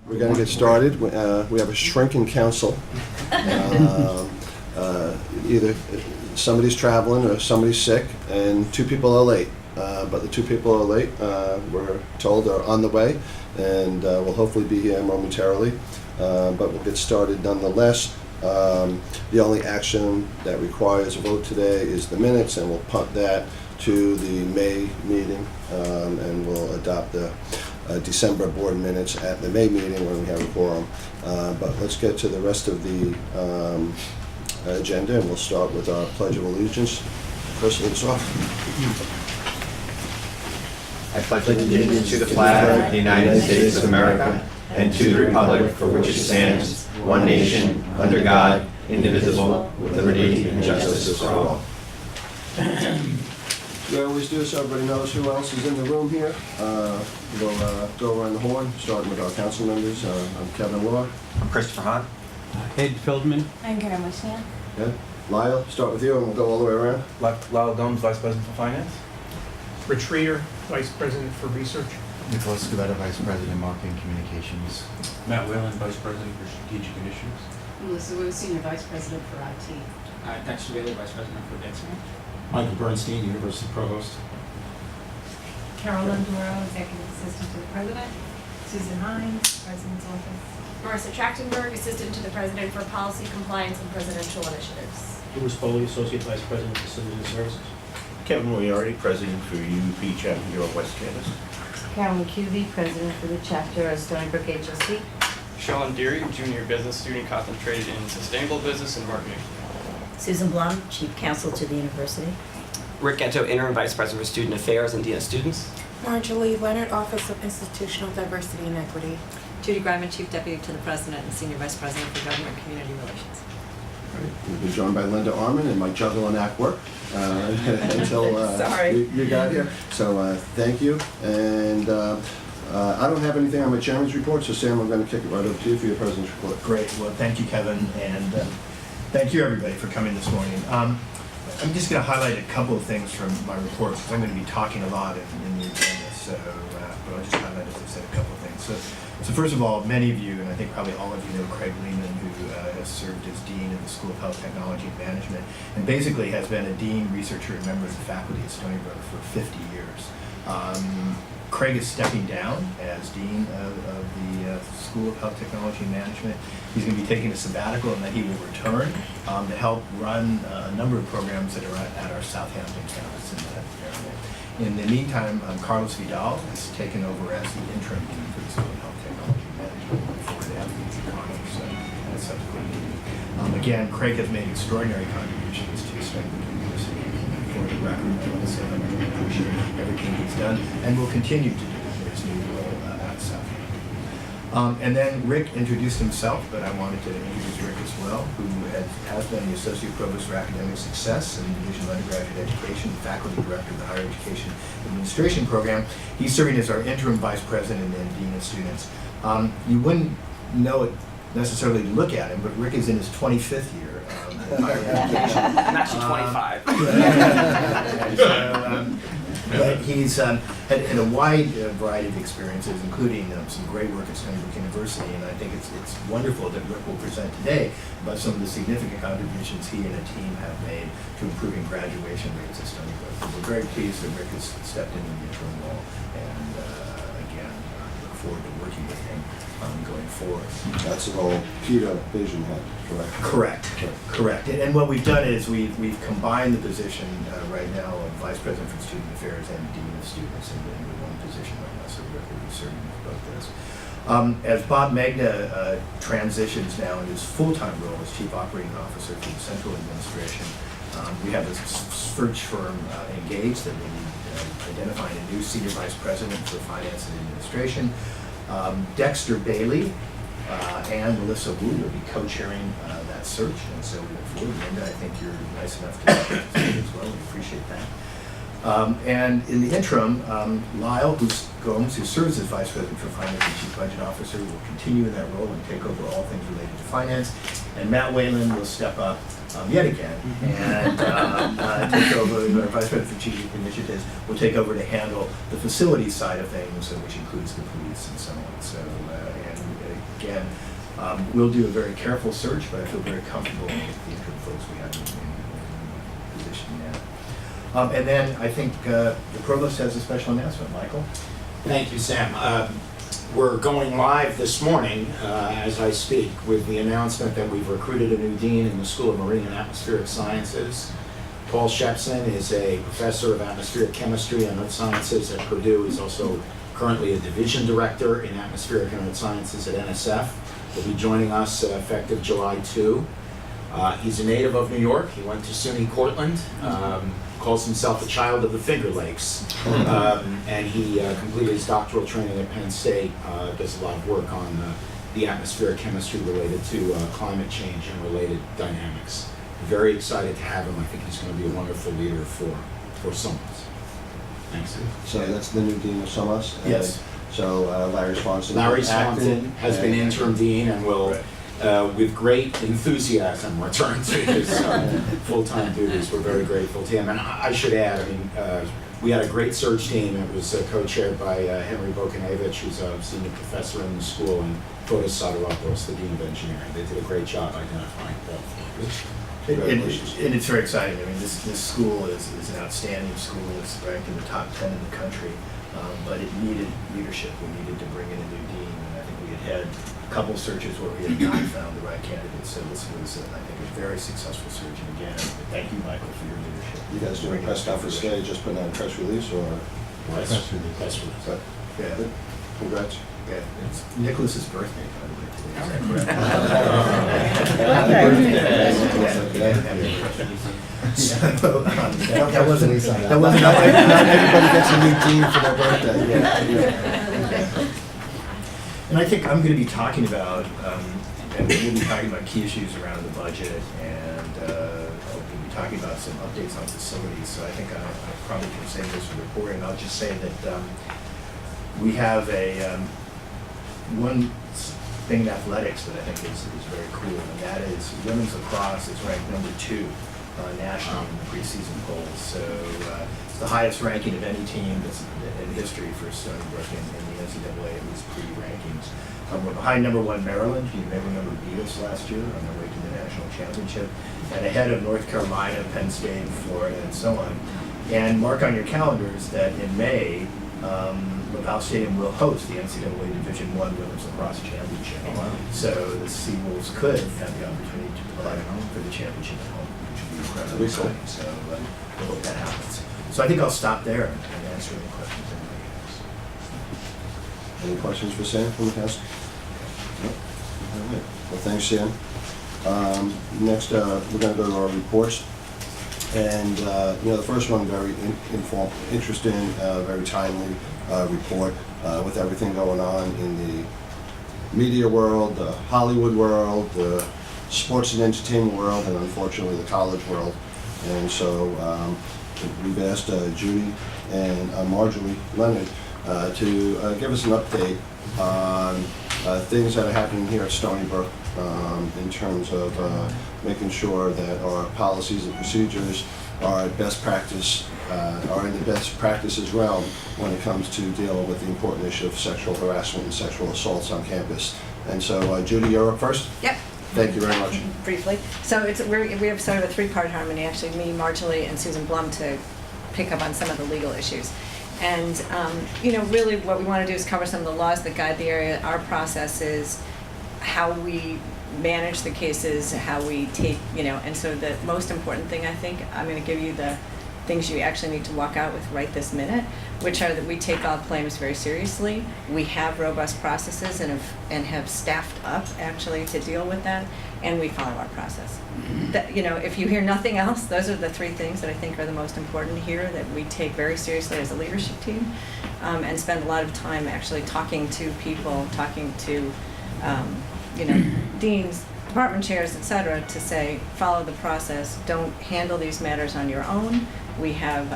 We're going to get started. We have a shrinking council. Either somebody's traveling or somebody's sick, and two people are late. But the two people are late, we're told, are on the way, and will hopefully be here momentarily. But we'll get started nonetheless. The only action that requires a vote today is the minutes, and we'll punt that to the May meeting, and we'll adopt the December board minutes at the May meeting when we have a quorum. But let's get to the rest of the agenda, and we'll start with our Pledge of Allegiance. Chris, lead us off. I pledge allegiance to the flag of the United States of America and to the republic for which it stands, one nation, under God, indivisible, with liberty and justice for all. We always do so everybody knows who else is in the room here. We'll go around the horn, starting with our council members. I'm Kevin Law. I'm Christopher Hahn. Ed Feldman. I'm Karen Wishnia. Yeah. Lyle, start with you, and we'll go all the way around. Lyle Domes, Vice President for Finance. Rich Reeder, Vice President for Research. Nicholas Scavetta, Vice President, Marketing Communications. Matt Whalen, Vice President for Strategic Initiatives. Melissa Wu, Senior Vice President for IT. Dexter Bailey, Vice President for Data Science. Michael Bernstein, University Provost. Carolyn Duro, Executive Assistant to the President. Susan Hines, President's Office. Marissa Trachtenberg, Assistant to the President for Policy, Compliance, and Presidential Initiatives. Louis Foley, Associate Vice President for Citizen Services. Kevin Moriarty, President for UP Chapter 0 West Campus. Carolyn Cuvey, President for the chapter of Stony Brook HLC. Sean Deary, Junior Business Student concentrated in Sustainable Business and Marketing. Susan Blum, Chief Counsel to the University. Rick Gento, Interim Vice President for Student Affairs and Dean of Students. Marjorie Leonard, Office of Institutional Diversity and Equity. Judy Griman, Chief Deputy to the President and Senior Vice President for Government and Community Relations. We've been joined by Linda Arman and my juggle and act work until you got here. So thank you. And I don't have anything on my chairman's report, so Sam, I'm going to kick it right over to you for your president's report. Great. Well, thank you, Kevin, and thank you, everybody, for coming this morning. I'm just going to highlight a couple of things from my report, because I'm going to be talking a lot in the agenda, so but I'll just highlight, as I said, a couple of things. So first of all, many of you, and I think probably all of you know Craig Lehman, who has served as Dean of the School of Health Technology and Management, and basically has been a Dean, researcher, and member of the faculty at Stony Brook for 50 years. Craig is stepping down as Dean of the School of Health Technology and Management. He's going to be taking a sabbatical, and then he will return to help run a number of programs that are at our Southampton campus in that area. In the meantime, Carlos Vidal has taken over as the interim Dean for the School of Health Technology and Management before the FBC Congress at a subsequent meeting. Again, Craig has made extraordinary contributions to strengthen the university. For the record, I want to say I really appreciate everything he's done and will continue to do in his new role at Southampton. And then Rick introduced himself, but I wanted to introduce Rick as well, who has been the Associate Provost for Academic Success and Division of Undergraduate Education, Faculty Director of the Higher Education Administration Program. He's serving as our Interim Vice President and Dean of Students. You wouldn't know it necessarily to look at him, but Rick is in his 25th year in higher education. I'm actually 25. But he's had a wide variety of experiences, including some great work at Stony Brook University, and I think it's wonderful that Rick will present today about some of the significant contributions he and a team have made to improving graduation rates at Stony Brook. We're very pleased that Rick has stepped into the interim role, and again, look forward to working with him going forward. That's the role Peter Vision had, correct? Correct. And what we've done is we've combined the position right now of Vice President for Student Affairs and Dean of Students into one position right now, so we're serving both those. As Bob Magna transitions now in his full-time role as Chief Operating Officer for the Central Administration, we have a search firm engaged that will be identifying a new Senior Vice President for Finance and Administration. Dexter Bailey and Melissa Wu will be co-chairing that search, and so we look forward. Linda, I think you're nice enough to participate as well. We appreciate that. And in the interim, Lyle Gomes, who serves as Vice President for Finance and Chief Budget Officer, will continue in that role and take over all things related to finance. And Matt Whalen will step up yet again and take over. Our Vice President for Strategic Initiatives will take over to handle the facilities side of things, which includes the police and so on. So, and again, we'll do a very careful search, but I feel very comfortable with the interim folks we have in position now. And then I think the provost has a special announcement. Michael? Thank you, Sam. We're going live this morning as I speak with the announcement that we've recruited a new dean in the School of Marine and Atmospheric Sciences. Paul Shepson is a professor of atmospheric chemistry and earth sciences at Purdue. He's also currently a division director in atmospheric and earth sciences at NSF. He'll be joining us effective July 2. He's a native of New York. He went to SUNY Cortland. Calls himself a child of the Finger Lakes, and he completed his doctoral training at Penn State. Does a lot of work on the atmospheric chemistry related to climate change and related dynamics. Very excited to have him. I think he's going to be a wonderful leader for SOMAS. Thanks. So that's the new dean of SOMAS? Yes. So Larry Swanson. Larry Swanson has been interim dean and will, with great enthusiasm, return to his full-time duties. We're very grateful to him. And I should add, I mean, we had a great search team. It was co-chaired by Henry Bokanevich, who's a senior professor in the school, and Fotis Soteropoulos, the dean of engineering. They did a great job identifying both. And it's very exciting. I mean, this school is an outstanding school. It's ranked in the top 10 in the country, but it needed leadership. We needed to bring in a new dean, and I think we had a couple searches where we had not found the right candidate. So this was, I think, a very successful search. And again, thank you, Michael, for your leadership. You guys doing a press conference today, just putting out a press release, or? Press release. But, Yeah. congrats. Yeah, it's Nicholas's birthday, by the way, today. Is that correct? Happy That wasn't, not everybody gets a new dean for their birthday. And I think I'm going to be talking about, and we'll be talking about key issues around the budget, and we'll be talking about some updates on facilities. So I think I probably can say this for reporting. I'll just say that we have one thing in athletics that I think is very cool, and that is women's lacrosse is ranked number 2 nationally in the preseason polls. So it's the highest ranking of any team that's in history for Stony Brook in the NCAA, at least pre-rankings. We're behind number 1 Maryland. You may remember beat us last year on their way to the national championship, and ahead of North Carolina, Penn State, Florida, and so on. And mark on your calendars that in May, LaValle Stadium will host the NCAA Division I Women's Lacrosse Championship. Oh, wow. So the Seawolves could have the opportunity to play for the championship at home, which would be incredibly exciting. So I hope that happens. So I think I'll stop there and answer any questions anybody has. Any questions for Sam from the council? No? All right. Well, thanks, Sam. Next, we're going to go to our reports. And, the first one, very interesting, very timely report with everything going on in the media world, the Hollywood world, the sports and entertainment world, and unfortunately the college world. And so we've asked Judy and Marjorie Leonard to give us an update on things that are happening here at Stony Brook in terms of making sure that our policies and procedures are best practice, are in the best practices realm when it comes to dealing with the important issue of sexual harassment and sexual assaults on campus. And so, Judy, you're up first. Yep. Thank you very much. Briefly. So we have sort of a 3-part harmony, actually, me, Marjorie, and Susan Blum, to pick up on some of the legal issues. And, really what we want to do is cover some of the laws that guide the area, our processes, how we manage the cases, how we take, and so the most important thing, I think, I'm going to give you the things you actually need to walk out with right this minute, which are that we take all claims very seriously. We have robust processes and have staffed up actually to deal with that, and we follow our process. That, if you hear nothing else, those are the 3 things that I think are the most important here, that we take very seriously as a leadership team, and spend a lot of time actually talking to people, talking to deans, department chairs, etc., to say, follow the process, don't handle these matters on your own. We have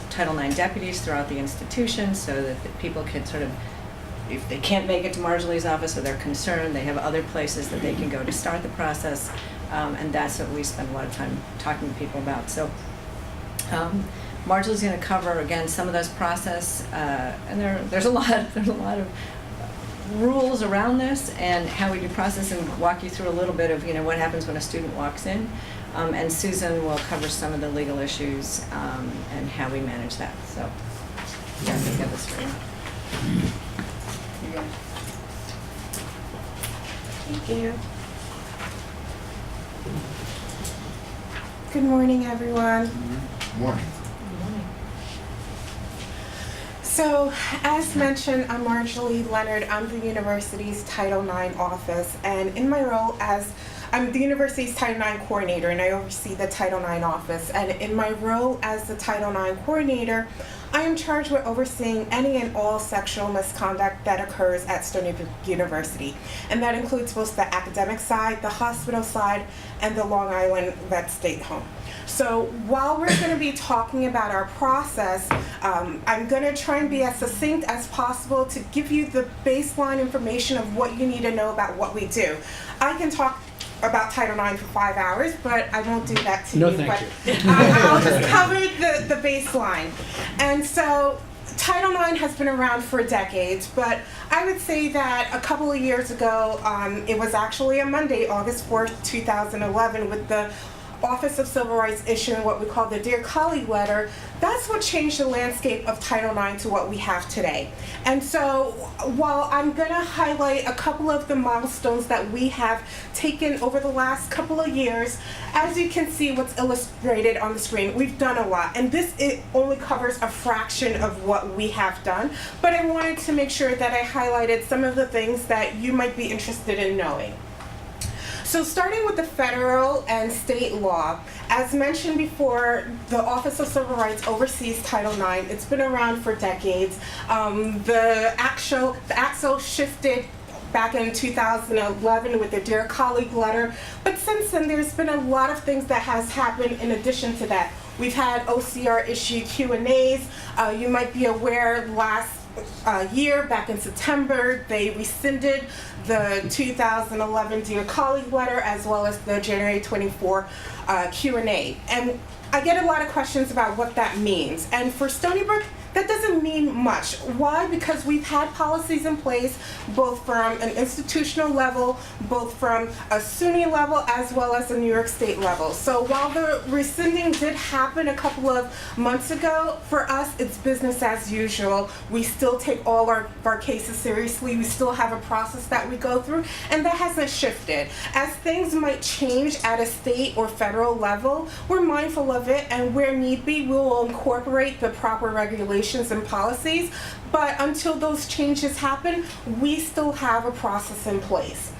Title IX deputies throughout the institution so that the people can sort of, if they can't make it to Marjorie's office or they're concerned, they have other places that they can go to start the process, and that's what we spend a lot of time talking to people about. So Marjorie's going to cover, again, some of those process, and there's a lot of rules around this and how we do process and walk you through a little bit of, what happens when a student walks in. And Susan will cover some of the legal issues and how we manage that. So, yeah, I think I have this for you. Here you go. Thank you. Good morning, everyone. Morning. So, as mentioned, I'm Marjorie Leonard. I'm the university's Title IX office, and in my role I'm the university's Title IX coordinator, and I oversee the Title IX office. And in my role as the Title IX coordinator, I am charged with overseeing any and all sexual misconduct that occurs at Stony Brook University. And that includes both the academic side, the hospital side, and the Long Island Vet State Home. So while we're going to be talking about our process, I'm going to try and be as succinct as possible to give you the baseline information of what you need to know about what we do. I can talk about Title IX for 5 hours, but I won't do that to you. Thank you. I'll just cover the baseline. And so Title IX has been around for decades, but I would say that a couple of years ago, it was actually a Monday, August 4th, 2011, with the Office of Civil Rights issuing what we call the Dear Colleague letter. That's what changed the landscape of Title IX to what we have today. And so while I'm going to highlight a couple of the milestones that we have taken over the last couple of years, as you can see what's illustrated on the screen, we've done a lot. And it only covers a fraction of what we have done. But I wanted to make sure that I highlighted some of the things that you might be interested in knowing. So starting with the federal and state law, as mentioned before, the Office of Civil Rights oversees Title IX. It's been around for decades. The ACTSO shifted back in 2011 with the Dear Colleague letter, but since then there's been a lot of things that has happened in addition to that. We've had OCR issue Q&As. You might be aware last year, back in September, they rescinded the 2011 Dear Colleague letter as well as the January 24 Q&A. And I get a lot of questions about what that means. And for Stony Brook, that doesn't mean much. Why? Because we've had policies in place both from an institutional level, both from a SUNY level, as well as a New York State level. So while the rescinding did happen a couple of months ago, for us it's business as usual. We still take all our cases seriously. We still have a process that we go through, and that hasn't shifted. As things might change at a state or federal level, we're mindful of it, and where need be, we will incorporate the proper regulations and policies, but until those changes happen, we still have a process in place.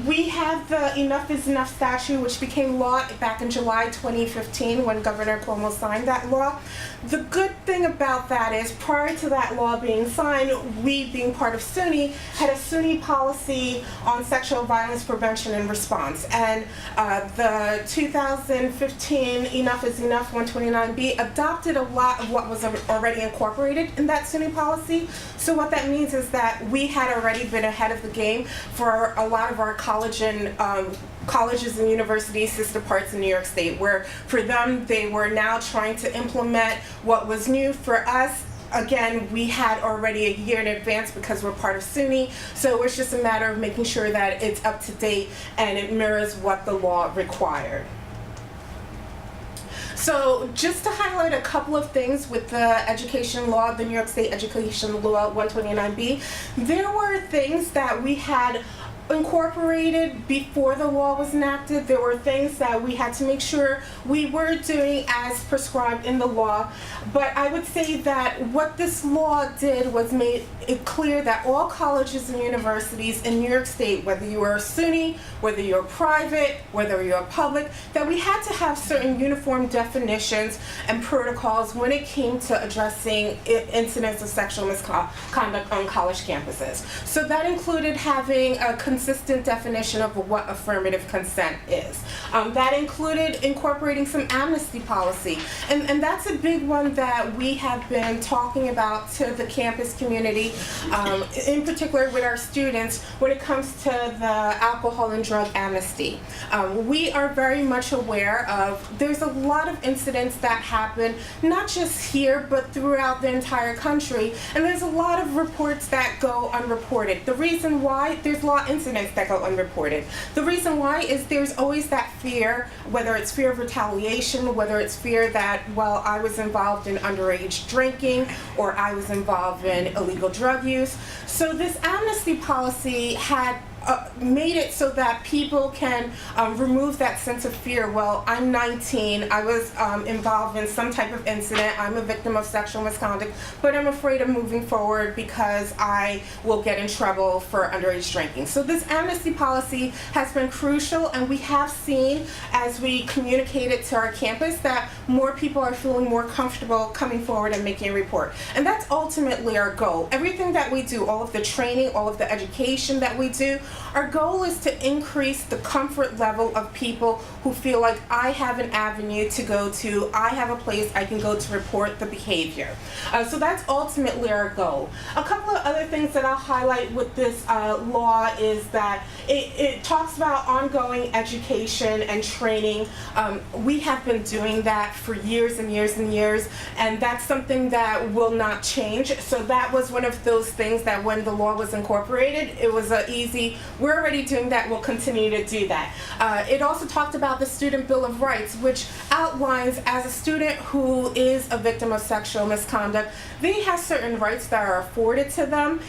We have the Enough is Enough statute, which became law back in July 2015 when Governor Cuomo signed that law. The good thing about that is prior to that law being signed, we, being part of SUNY, had a SUNY policy on sexual violence prevention and response. And the 2015 Enough is Enough 129B adopted a lot of what was already incorporated in that SUNY policy. So what that means is that we had already been ahead of the game for a lot of our colleges and universities sister parts in New York State, where for them they were now trying to implement what was new. For us, again, we had already a year in advance because we're part of SUNY, so it's just a matter of making sure that it's up to date and it mirrors what the law required. So just to highlight a couple of things with the education law, the New York State Education Law 129B, there were things that we had incorporated before the law was enacted. There were things that we had to make sure we were doing as prescribed in the law. But I would say that what this law did was made it clear that all colleges and universities in New York State, whether you are a SUNY, whether you're private, whether you're public, that we had to have certain uniform definitions and protocols when it came to addressing incidents of sexual misconduct on college campuses. So that included having a consistent definition of what affirmative consent is. That included incorporating some amnesty policy, and that's a big one that we have been talking about to the campus community, in particular with our students when it comes to the alcohol and drug amnesty. We are very much aware of there's a lot of incidents that happen, not just here, but throughout the entire country, and there's a lot of reports that go unreported. The reason why, there's a lot of incidents that go unreported. The reason why is there's always that fear, whether it's fear of retaliation, whether it's fear that, well, I was involved in underage drinking, or I was involved in illegal drug use. So this amnesty policy had made it so that people can remove that sense of fear. Well, I'm 19, I was involved in some type of incident, I'm a victim of sexual misconduct, but I'm afraid of moving forward because I will get in trouble for underage drinking. So this amnesty policy has been crucial, and we have seen as we communicate it to our campus that more people are feeling more comfortable coming forward and making a report. And that's ultimately our goal. Everything that we do, all of the training, all of the education that we do, our goal is to increase the comfort level of people who feel like I have an avenue to go to, I have a place I can go to report the behavior. So that's ultimately our goal. A couple of other things that I'll highlight with this law is that it talks about ongoing education and training. We have been doing that for years and years and years, and that's something that will not change. So that was one of those things that when the law was incorporated, it was easy. We're already doing that, we'll continue to do that. It also talked about the Student Bill of Rights, which outlines as a student who is a victim of sexual misconduct, they have certain rights that are afforded to them.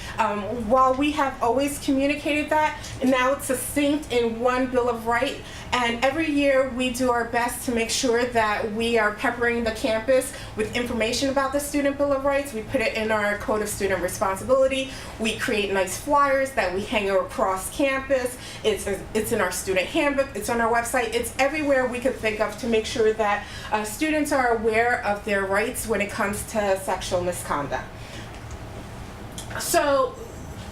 While we have always communicated that, now it's succinct in one Bill of Rights. And every year we do our best to make sure that we are peppering the campus with information about the Student Bill of Rights. We put it in our Code of Student Responsibility. We create nice flyers that we hang across campus. It's in our student handbook. It's on our website. It's everywhere we could think of to make sure that students are aware of their rights when it comes to sexual misconduct. So,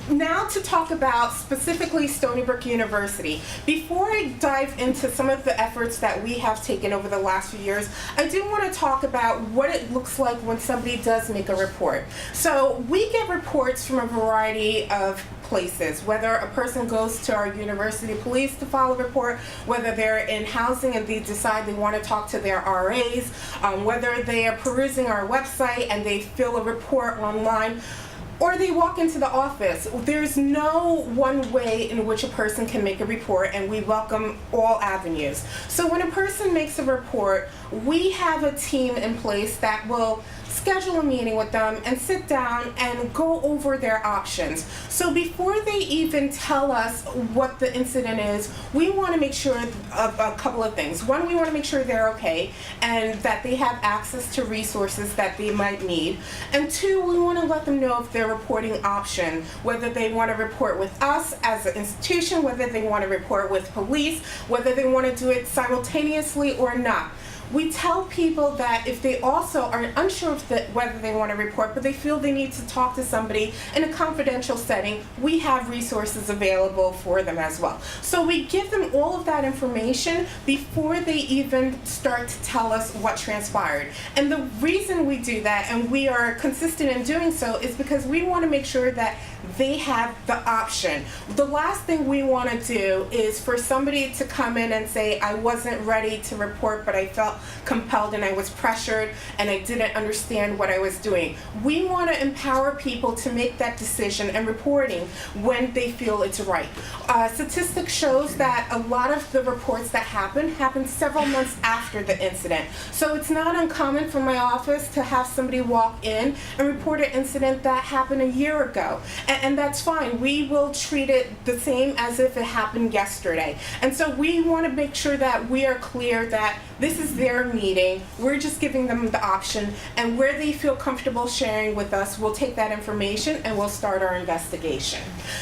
now to talk about specifically Stony Brook University. Before I dive into some of the efforts that we have taken over the last few years, I do want to talk about what it looks like when somebody does make a report. So we get reports from a variety of places, whether a person goes to our university police to file a report, whether they're in housing and they decide they want to talk to their RAs, whether they are perusing our website and they fill a report online, or they walk into the office. There's no one way in which a person can make a report, and we welcome all avenues. So when a person makes a report, we have a team in place that will schedule a meeting with them and sit down and go over their options. So before they even tell us what the incident is, we want to make sure of a couple of things. One, we want to make sure they're okay and that they have access to resources that they might need. And two, we want to let them know if their reporting option, whether they want to report with us as an institution, whether they want to report with police, whether they want to do it simultaneously or not. We tell people that if they also are unsure of whether they want to report, but they feel they need to talk to somebody in a confidential setting, we have resources available for them as well. So we give them all of that information before they even start to tell us what transpired. And the reason we do that, and we are consistent in doing so, is because we want to make sure that they have the option. The last thing we want to do is for somebody to come in and say, I wasn't ready to report, but I felt compelled and I was pressured and I didn't understand what I was doing. We want to empower people to make that decision and reporting when they feel it's right. Statistics shows that a lot of the reports that happen several months after the incident. So it's not uncommon for my office to have somebody walk in and report an incident that happened a year ago. And that's fine. We will treat it the same as if it happened yesterday. And so we want to make sure that we are clear that This is their meeting. We're just giving them the option, and where they feel comfortable sharing with us, we'll take that information and we'll start our investigation.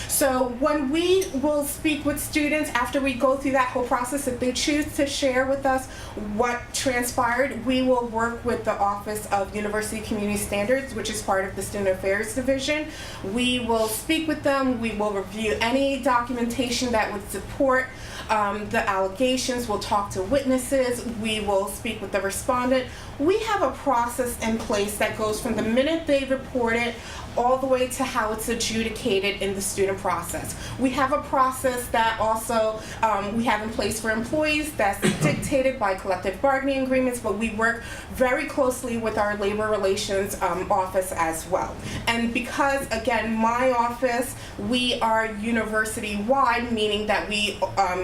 So when we will speak with students after we go through that whole process, if they choose to share with us what transpired, we will work with the Office of University Community Standards, which is part of the Student Affairs Division. We will speak with them. We will review any documentation that would support the allegations. We'll talk to witnesses. We will speak with the respondent. We have a process in place that goes from the minute they report it all the way to how it's adjudicated in the student process. We have a process that also we have in place for employees that's dictated by collective bargaining agreements, but we work very closely with our labor relations office as well. And because, again, my office, we are university-wide, meaning that we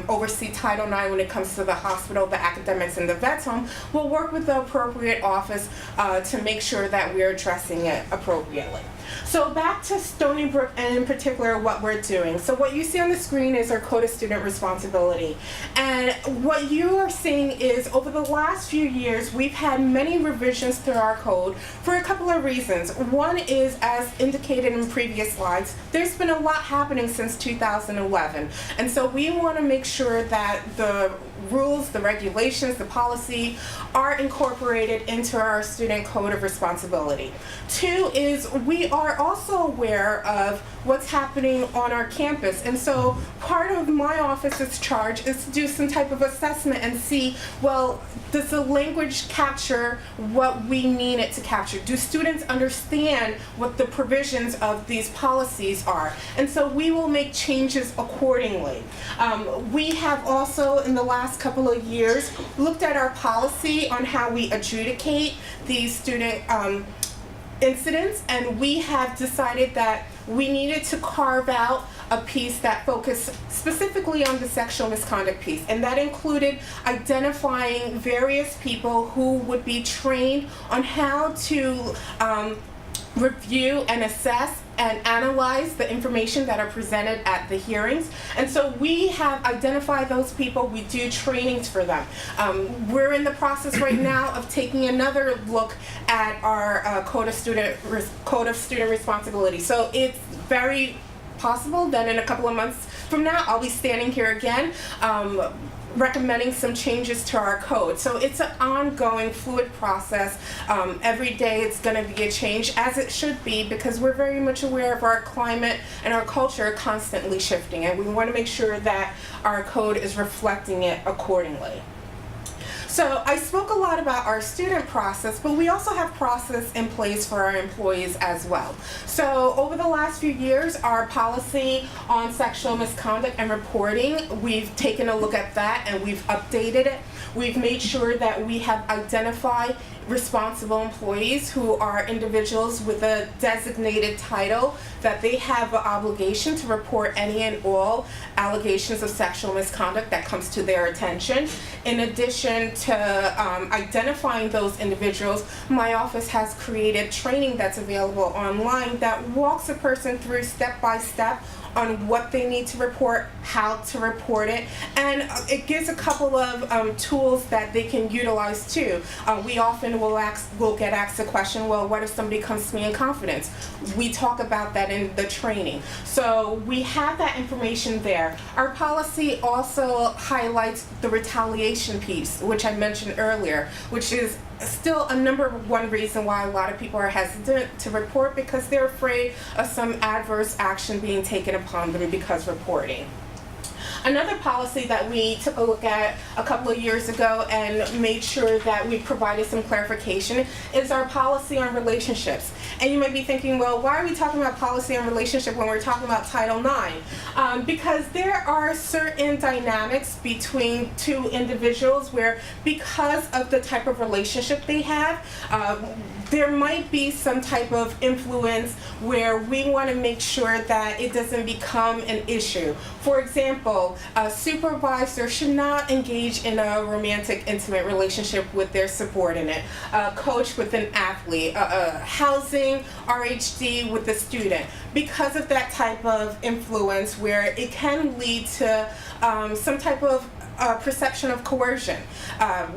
oversee Title IX when it comes to the hospital, the academics, and the vets home, we'll work with the appropriate office to make sure that we're addressing it appropriately. So back to Stony Brook, and in particular what we're doing. So what you see on the screen is our Code of Student Responsibility. And what you are seeing is over the last few years, we've had many revisions to our code for a couple of reasons. One is, as indicated in previous slides, there's been a lot happening since 2011. And so we want to make sure that the rules, the regulations, the policy are incorporated into our student code of responsibility. Two is we are also aware of what's happening on our campus, and so part of my office's charge is to do some type of assessment and see, well, does the language capture what we mean it to capture? Do students understand what the provisions of these policies are? And so we will make changes accordingly. We have also, in the last couple of years, looked at our policy on how we adjudicate these student incidents, and we have decided that we needed to carve out a piece that focused specifically on the sexual misconduct piece, and that included identifying various people who would be trained on how to review and assess and analyze the information that are presented at the hearings. And so we have identified those people. We do trainings for them. We're in the process right now of taking another look at our Code of Student Responsibility. So it's very possible that in a couple of months from now, I'll be standing here again recommending some changes to our code. So it's an ongoing, fluid process. Every day it's going to be a change, as it should be, because we're very much aware of our climate and our culture constantly shifting, and we want to make sure that our code is reflecting it accordingly. So I spoke a lot about our student process, but we also have process in place for our employees as well. So over the last few years, our policy on sexual misconduct and reporting, we've taken a look at that and we've updated it. We've made sure that we have identified responsible employees who are individuals with a designated title, that they have an obligation to report any and all allegations of sexual misconduct that comes to their attention. In addition to identifying those individuals, my office has created training that's available online that walks a person through step by step on what they need to report, how to report it, and it gives a couple of tools that they can utilize too. We often will get asked the question, well, what if somebody comes to me in confidence? We talk about that in the training. So we have that information there. Our policy also highlights the retaliation piece, which I mentioned earlier, which is still a number one reason why a lot of people are hesitant to report, because they're afraid of some adverse action being taken upon them because reporting. Another policy that we took a look at a couple of years ago and made sure that we provided some clarification is our policy on relationships. And you might be thinking, well, why are we talking about policy on relationship when we're talking about Title IX? Because there are certain dynamics between two individuals where, because of the type of relationship they have, there might be some type of influence where we want to make sure that it doesn't become an issue. For example, a supervisor should not engage in a romantic, intimate relationship with their subordinate, a coach with an athlete, housing RHD with a student, because of that type of influence where it can lead to some type of perception of coercion,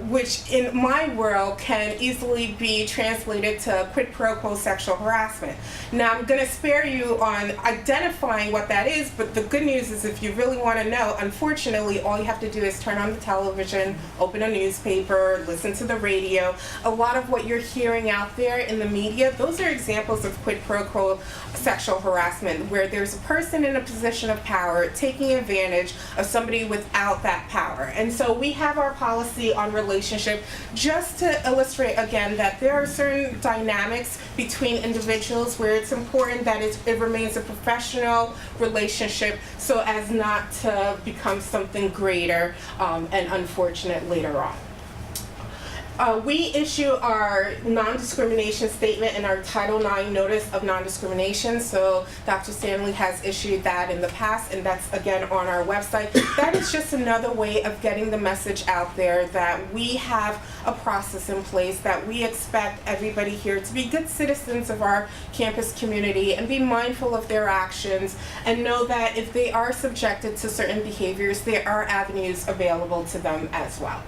which in my world can easily be translated to quid pro quo sexual harassment. Now, I'm going to spare you on identifying what that is, but the good news is if you really want to know, unfortunately, all you have to do is turn on the television, open a newspaper, listen to the radio. A lot of what you're hearing out there in the media, those are examples of quid pro quo sexual harassment, where there's a person in a position of power taking advantage of somebody without that power. And so we have our policy on relationship just to illustrate again that there are certain dynamics between individuals where it's important that it remains a professional relationship so as not to become something greater and unfortunate later on. We issue our non-discrimination statement and our Title IX notice of non-discrimination. So Dr. Stanley has issued that in the past, and that's again on our website. That is just another way of getting the message out there that we have a process in place, that we expect everybody here to be good citizens of our campus community and be mindful of their actions and know that if they are subjected to certain behaviors, there are avenues available to them as well.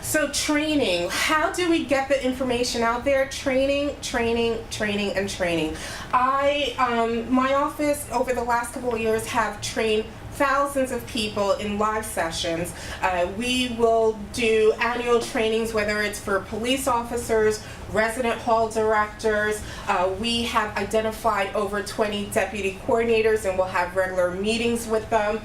So training, how do we get the information out there? Training, training, training, and training. My office over the last couple of years have trained thousands of people in live sessions. We will do annual trainings, whether it's for police officers, resident hall directors. We have identified over 20 deputy coordinators and we'll have regular meetings with them.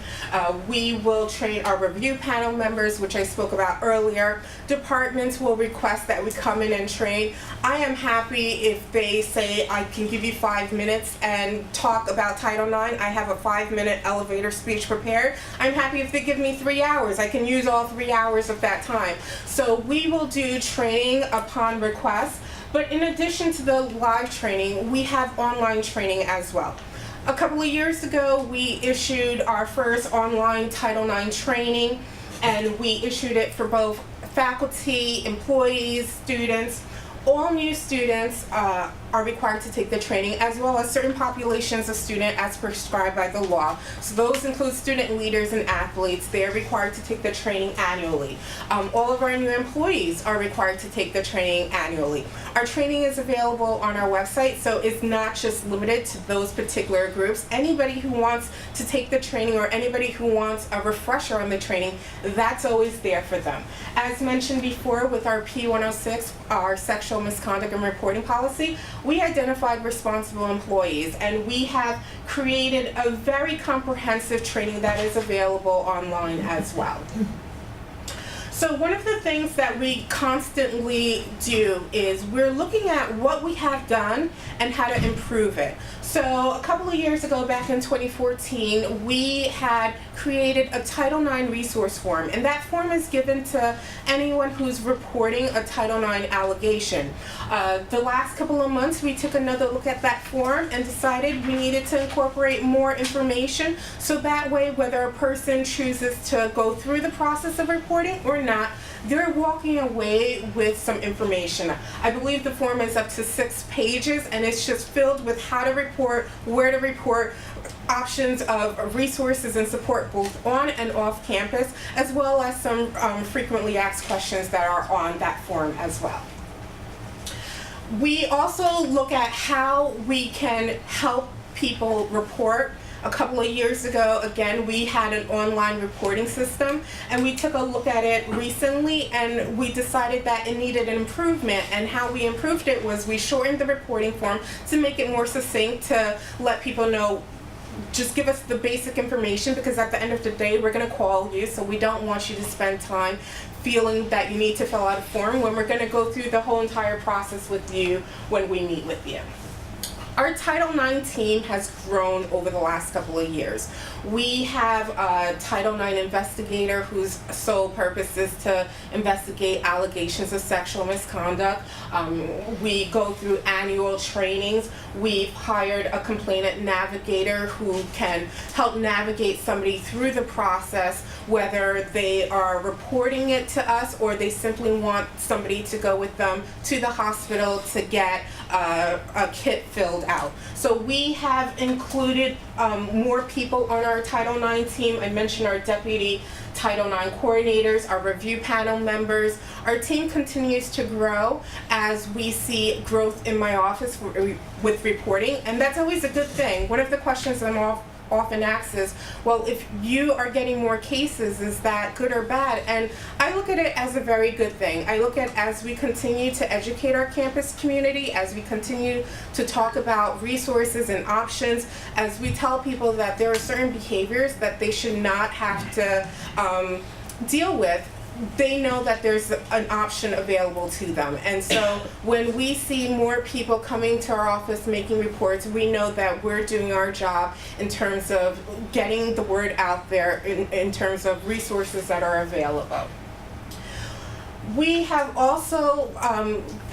We will train our review panel members, which I spoke about earlier. Departments will request that we come in and train. I am happy if they say, I can give you 5 minutes and talk about Title IX. I have a 5-minute elevator speech prepared. I'm happy if they give me 3 hours. I can use all 3 hours of that time. So we will do training upon request. But in addition to the live training, we have online training as well. A couple of years ago, we issued our first online Title IX training, and we issued it for both faculty, employees, students. All new students are required to take the training, as well as certain populations of students as prescribed by the law. So those include student leaders and athletes. They are required to take the training annually. All of our new employees are required to take the training annually. Our training is available on our website, so it's not just limited to those particular groups. Anybody who wants to take the training or anybody who wants a refresher on the training, that's always there for them. As mentioned before with our P106, our sexual misconduct and reporting policy, we identified responsible employees, and we have created a very comprehensive training that is available online as well. So one of the things that we constantly do is we're looking at what we have done and how to improve it. So a couple of years ago, back in 2014, we had created a Title IX resource form, and that form is given to anyone who's reporting a Title IX allegation. The last couple of months, we took another look at that form and decided we needed to incorporate more information, so that way, whether a person chooses to go through the process of reporting or not, they're walking away with some information. I believe the form is up to 6 pages, and it's just filled with how to report, where to report, options of resources and support both on and off campus, as well as some frequently asked questions that are on that form as well. We also look at how we can help people report. A couple of years ago, again, we had an online reporting system, and we took a look at it recently, and we decided that it needed an improvement. And how we improved it was we shortened the reporting form to make it more succinct, to let people know, just give us the basic information, because at the end of the day, we're going to call you, so we don't want you to spend time feeling that you need to fill out a form when we're going to go through the whole entire process with you when we meet with you. Our Title IX team has grown over the last couple of years. We have a Title IX investigator whose sole purpose is to investigate allegations of sexual misconduct. We go through annual trainings. We've hired a complainant navigator who can help navigate somebody through the process, whether they are reporting it to us or they simply want somebody to go with them to the hospital to get a kit filled out. So we have included more people on our Title IX team. I mentioned our deputy Title IX coordinators, our review panel members. Our team continues to grow as we see growth in my office with reporting, and that's always a good thing. One of the questions I'm often asked is, well, if you are getting more cases, is that good or bad? And I look at it as a very good thing. I look at as we continue to educate our campus community, as we continue to talk about resources and options, as we tell people that there are certain behaviors that they should not have to deal with, they know that there's an option available to them. And so when we see more people coming to our office making reports, we know that we're doing our job in terms of getting the word out there in terms of resources that are available. We have also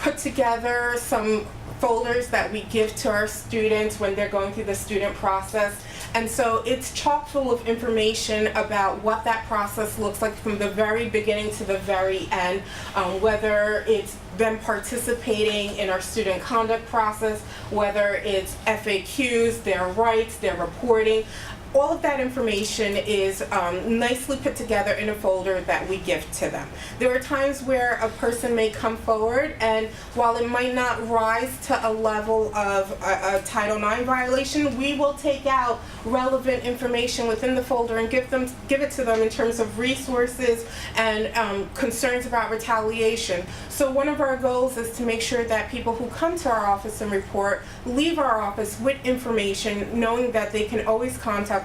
put together some folders that we give to our students when they're going through the student process. And so it's chock full of information about what that process looks like from the very beginning to the very end, whether it's them participating in our student conduct process, whether it's FAQs, their rights, their reporting. All of that information is nicely put together in a folder that we give to them. There are times where a person may come forward, and while it might not rise to a level of a Title IX violation, we will take out relevant information within the folder and give it to them in terms of resources and concerns about retaliation. So one of our goals is to make sure that people who come to our office and report leave our office with information, knowing that they can always contact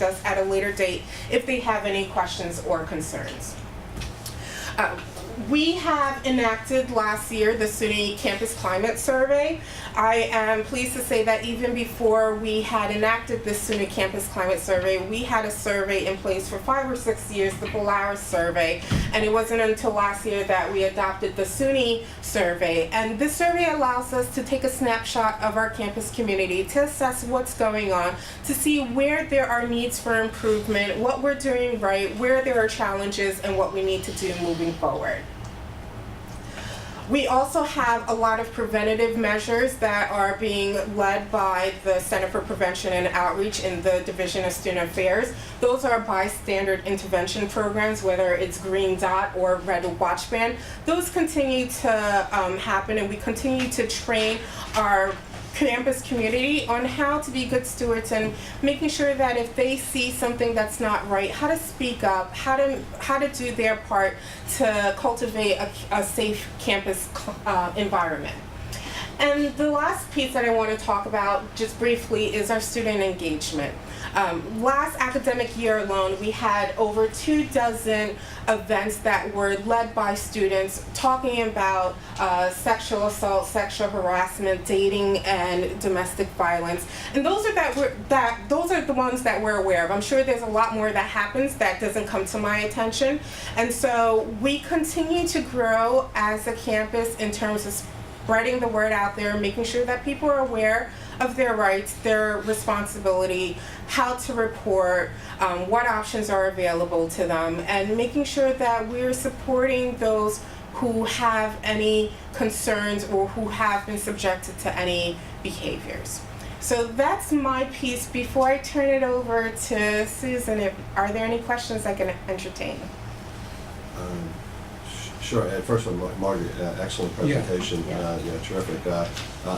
us at a later date if they have any questions or concerns. We have enacted last year the SUNY Campus Climate Survey. I am pleased to say that even before we had enacted the SUNY Campus Climate Survey, we had a survey in place for 5 or 6 years, the Polaris Survey, and it wasn't until last year that we adopted the SUNY Survey. And this survey allows us to take a snapshot of our campus community, to assess what's going on, to see where there are needs for improvement, what we're doing right, where there are challenges, and what we need to do moving forward. We also have a lot of preventative measures that are being led by the Center for Prevention and Outreach in the Division of Student Affairs. Those are bystander intervention programs, whether it's Green Dot or Red Watch Band. Those continue to happen, and we continue to train our campus community on how to be good stewards and making sure that if they see something that's not right, how to speak up, how to do their part to cultivate a safe campus environment. And the last piece that I want to talk about just briefly is our student engagement. Last academic year alone, we had over 24 events that were led by students talking about sexual assault, sexual harassment, dating, and domestic violence. And those are the ones that we're aware of. I'm sure there's a lot more that happens that doesn't come to my attention. And so we continue to grow as a campus in terms of spreading the word out there, making sure that people are aware of their rights, their responsibility, how to report, what options are available to them, and making sure that we're supporting those who have any concerns or who have been subjected to any behaviors. So that's my piece. Before I turn it over to Susan, are there any questions I can entertain? Sure. First one, Margaret, excellent presentation. Yeah. Terrific. I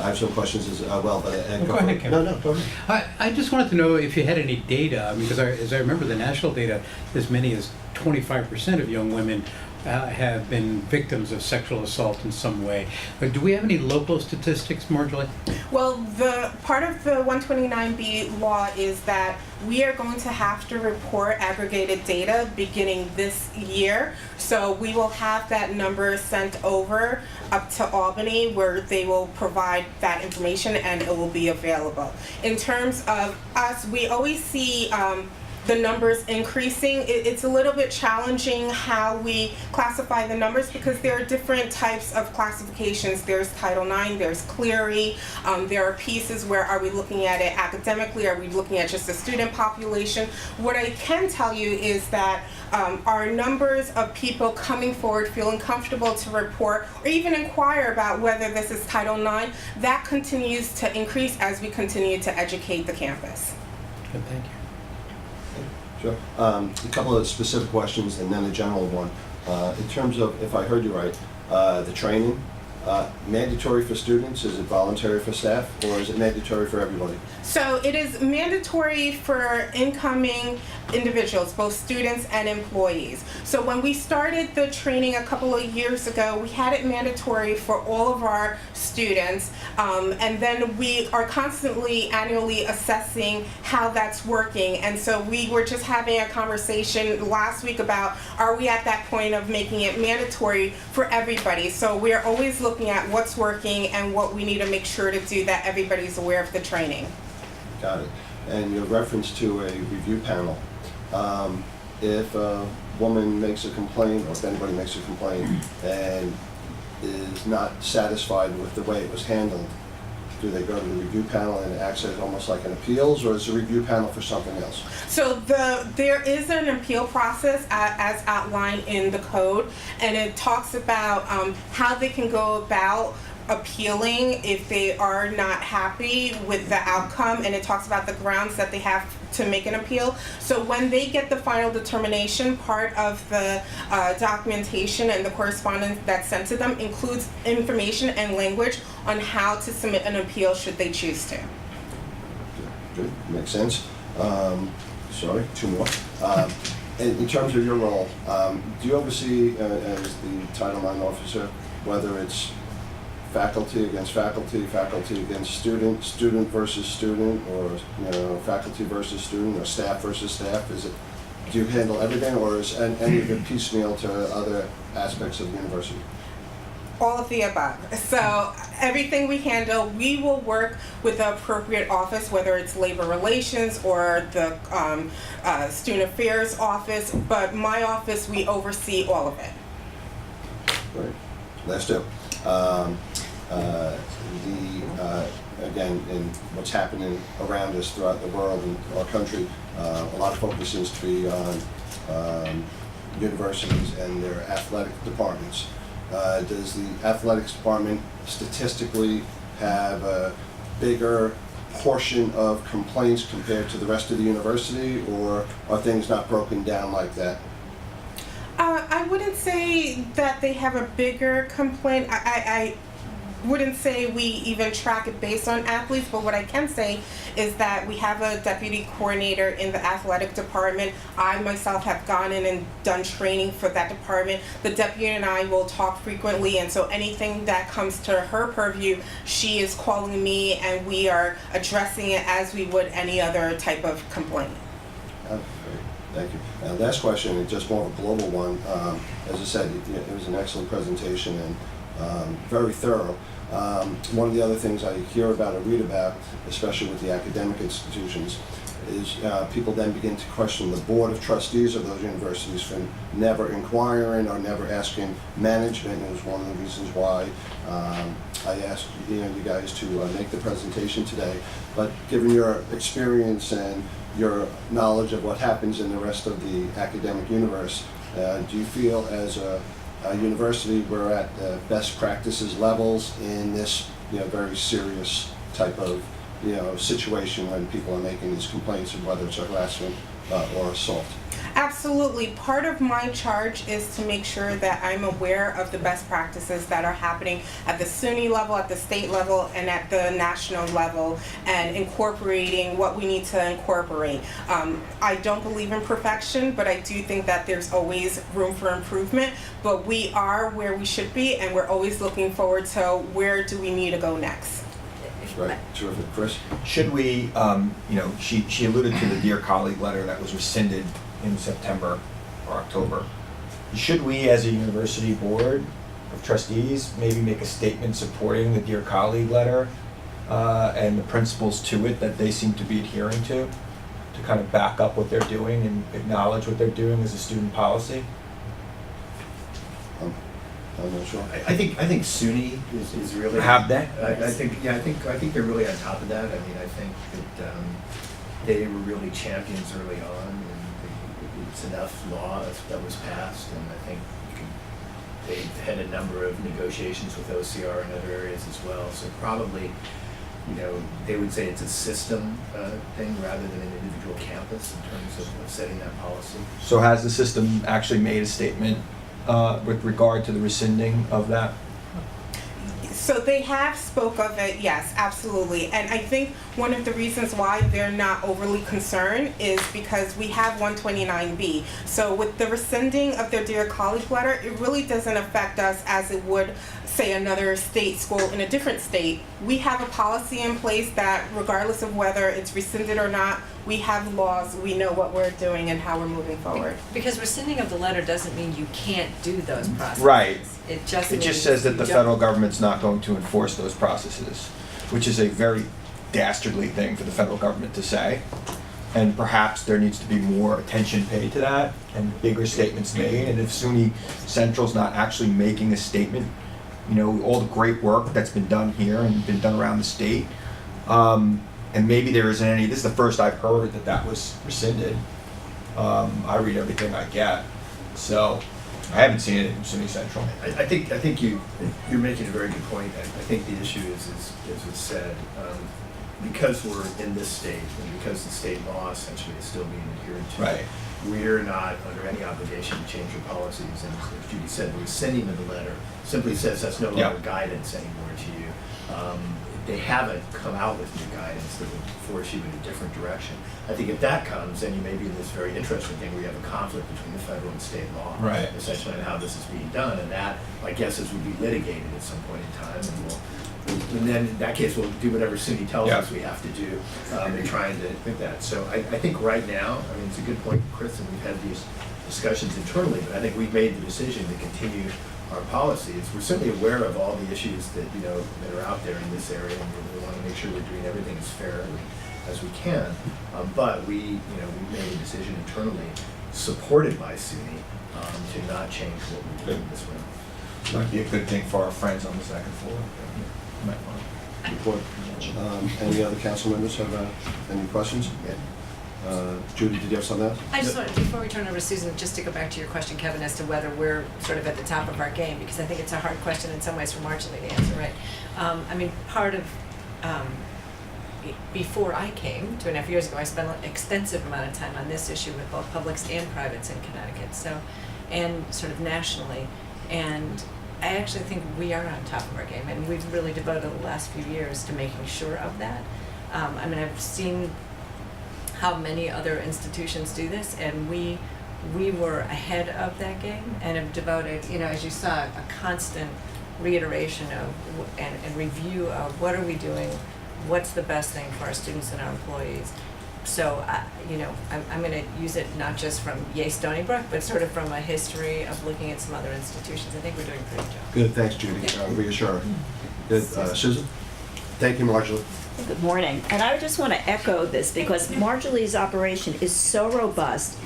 have some questions as well, but Go ahead, Kevin. No, go ahead. I just wanted to know if you had any data, because as I remember the national data, as many as 25% of young women have been victims of sexual assault in some way. But do we have any local statistics, Marjorie? Well, the part of the 129B law is that we are going to have to report aggregated data beginning this year. So we will have that number sent over up to Albany, where they will provide that information and it will be available. In terms of us, we always see the numbers increasing. It's a little bit challenging how we classify the numbers because there are different types of classifications. There's Title IX, there's Clery, there are pieces where are we looking at it academically, are we looking at just the student population. What I can tell you is that our numbers of people coming forward feeling comfortable to report or even inquire about whether this is Title IX, that continues to increase as we continue to educate the campus. Good, thank you. Sure. A couple of specific questions and then a general one. In terms of, if I heard you right, the training, mandatory for students, is it voluntary for staff, or is it mandatory for everybody? So it is mandatory for incoming individuals, both students and employees. So when we started the training a couple of years ago, we had it mandatory for all of our students, and then we are constantly annually assessing how that's working. And so we were just having a conversation last week about, are we at that point of making it mandatory for everybody? So we're always looking at what's working and what we need to make sure to do that everybody's aware of the training. Got it. And your reference to a review panel. If a woman makes a complaint, or if anybody makes a complaint, and is not satisfied with the way it was handled, do they go to the review panel and it acts as almost like an appeals, or is the review panel for something else? So there is an appeal process as outlined in the code, and it talks about how they can go about appealing if they are not happy with the outcome, and it talks about the grounds that they have to make an appeal. So when they get the final determination, part of the documentation and the correspondence that's sent to them includes information and language on how to submit an appeal should they choose to. Good, makes sense. Sorry, two more. In terms of your role, do you oversee, as the Title IX officer, whether it's faculty against faculty, faculty against student, student versus student, or faculty versus student, or staff versus staff? Do you handle everything, or is any of it piecemeal to other aspects of the university? All of the above. So everything we handle, we will work with the appropriate office, whether it's labor relations or the student affairs office, but my office, we oversee all of it. Great. Last two. Again, in what's happening around us throughout the world and our country, a lot of focus seems to be on universities and their athletic departments. Does the athletics department statistically have a bigger portion of complaints compared to the rest of the university, or are things not broken down like that? I wouldn't say that they have a bigger complaint. I wouldn't say we even track it based on athletes, but what I can say is that we have a deputy coordinator in the athletic department. I myself have gone in and done training for that department. The deputy and I will talk frequently, and so anything that comes to her purview, she is calling me and we are addressing it as we would any other type of complaint. Great. Thank you. Last question, and just more of a global one. As I said, it was an excellent presentation and very thorough. One of the other things I hear about or read about, especially with the academic institutions, is people then begin to question the board of trustees of those universities for never inquiring or never asking management. It was one of the reasons why I asked you guys to make the presentation today. But given your experience and your knowledge of what happens in the rest of the academic universe, do you feel as a university we're at the best practices levels in this very serious type of situation when people are making these complaints, of whether it's harassment or assault? Absolutely. Part of my charge is to make sure that I'm aware of the best practices that are happening at the SUNY level, at the state level, and at the national level, and incorporating what we need to incorporate. I don't believe in perfection, but I do think that there's always room for improvement, but we are where we should be, and we're always looking forward to where do we need to go next. Right. Terrific. Chris? Should we, she alluded to the Dear Colleague letter that was rescinded in September or October. Should we, as a university board of trustees, maybe make a statement supporting the Dear Colleague letter and the principles to it that they seem to be adhering to? to kind of back up what they're doing and acknowledge what they're doing as a student policy? I'm not sure. I think SUNY is really. Have they? I think they're really on top of that. I mean, I think that they were really champions early on, and it's enough law that was passed, and I think they had a number of negotiations with OCR and other areas as well. So probably, they would say it's a system thing rather than an individual campus in terms of setting that policy. So has the system actually made a statement with regard to the rescinding of that? So they have spoke of it, yes, absolutely. And I think one of the reasons why they're not overly concerned is because we have 129B. So with the rescinding of their Dear College letter, it really doesn't affect us as it would, say, another state school in a different state. We have a policy in place that regardless of whether it's rescinded or not, we have laws, we know what we're doing and how we're moving forward. Because rescinding of the letter doesn't mean you can't do those processes. Right. It just It means just says that the you don't- federal government's not going to enforce those processes, which is a very dastardly thing for the federal government to say. And perhaps there needs to be more attention paid to that and bigger statements made. And if SUNY Central's not actually making a statement, all the great work that's been done here and been done around the state, and maybe there isn't any, this is the first I've heard that was rescinded. I read everything I get, so I haven't seen it in SUNY Central. I think you're making a very good point. I think the issue is, as was said, because we're in this state and because the state law essentially is still being adhered to, Right. we're not under any obligation to change our policies. And as Judy said, the rescinding of the letter simply says that's no longer guidance anymore to you. They haven't come out with new guidance that would force you in a different direction. I think if that comes, then you may be in this very interesting thing where you have a conflict between the federal and state law, Right. essentially, on how this is being done, and that, my guess is, would be litigated at some point in time, and then in that case, we'll do whatever SUNY tells us we have to do in trying to think that. So I think right now, I mean, it's a good point, Chris, and we've had these discussions internally, but I think we've made the decision to continue our policies. We're certainly aware of all the issues that that are out there in this area, and we want to make sure we're doing everything as fairly as we can. But we've made a decision internally, supported by SUNY, to not change what we're doing this way. Might be a good thing for our friends on the second floor. Might want to. Report. Any other council members have any questions? Judy, did you have something else? I just wanted, before we turn over to Susan, just to go back to your question, Kevin, as to whether we're sort of at the top of our game, because I think it's a hard question in some ways for Marjorie to answer, right? I mean, part of, before I came 2.5 years ago, I spent an extensive amount of time on this issue with both publics and privates in Connecticut, so, and sort of nationally. And I actually think we are on top of our game, and we've really devoted the last few years to making sure of that. I mean, I've seen how many other institutions do this, and we were ahead of that game and have devoted, as you saw, a constant reiteration of and review of what are we doing, what's the best thing for our students and our employees. So, I'm going to use it not just from Stony Brook, but sort of from a history of looking at some other institutions. I think we're doing a pretty good job. Good, thanks, Judy. Reassuring. Good, Susan? Thank you, Marjorie. Good morning. And I just want to echo this because Marjolie's operation is so robust.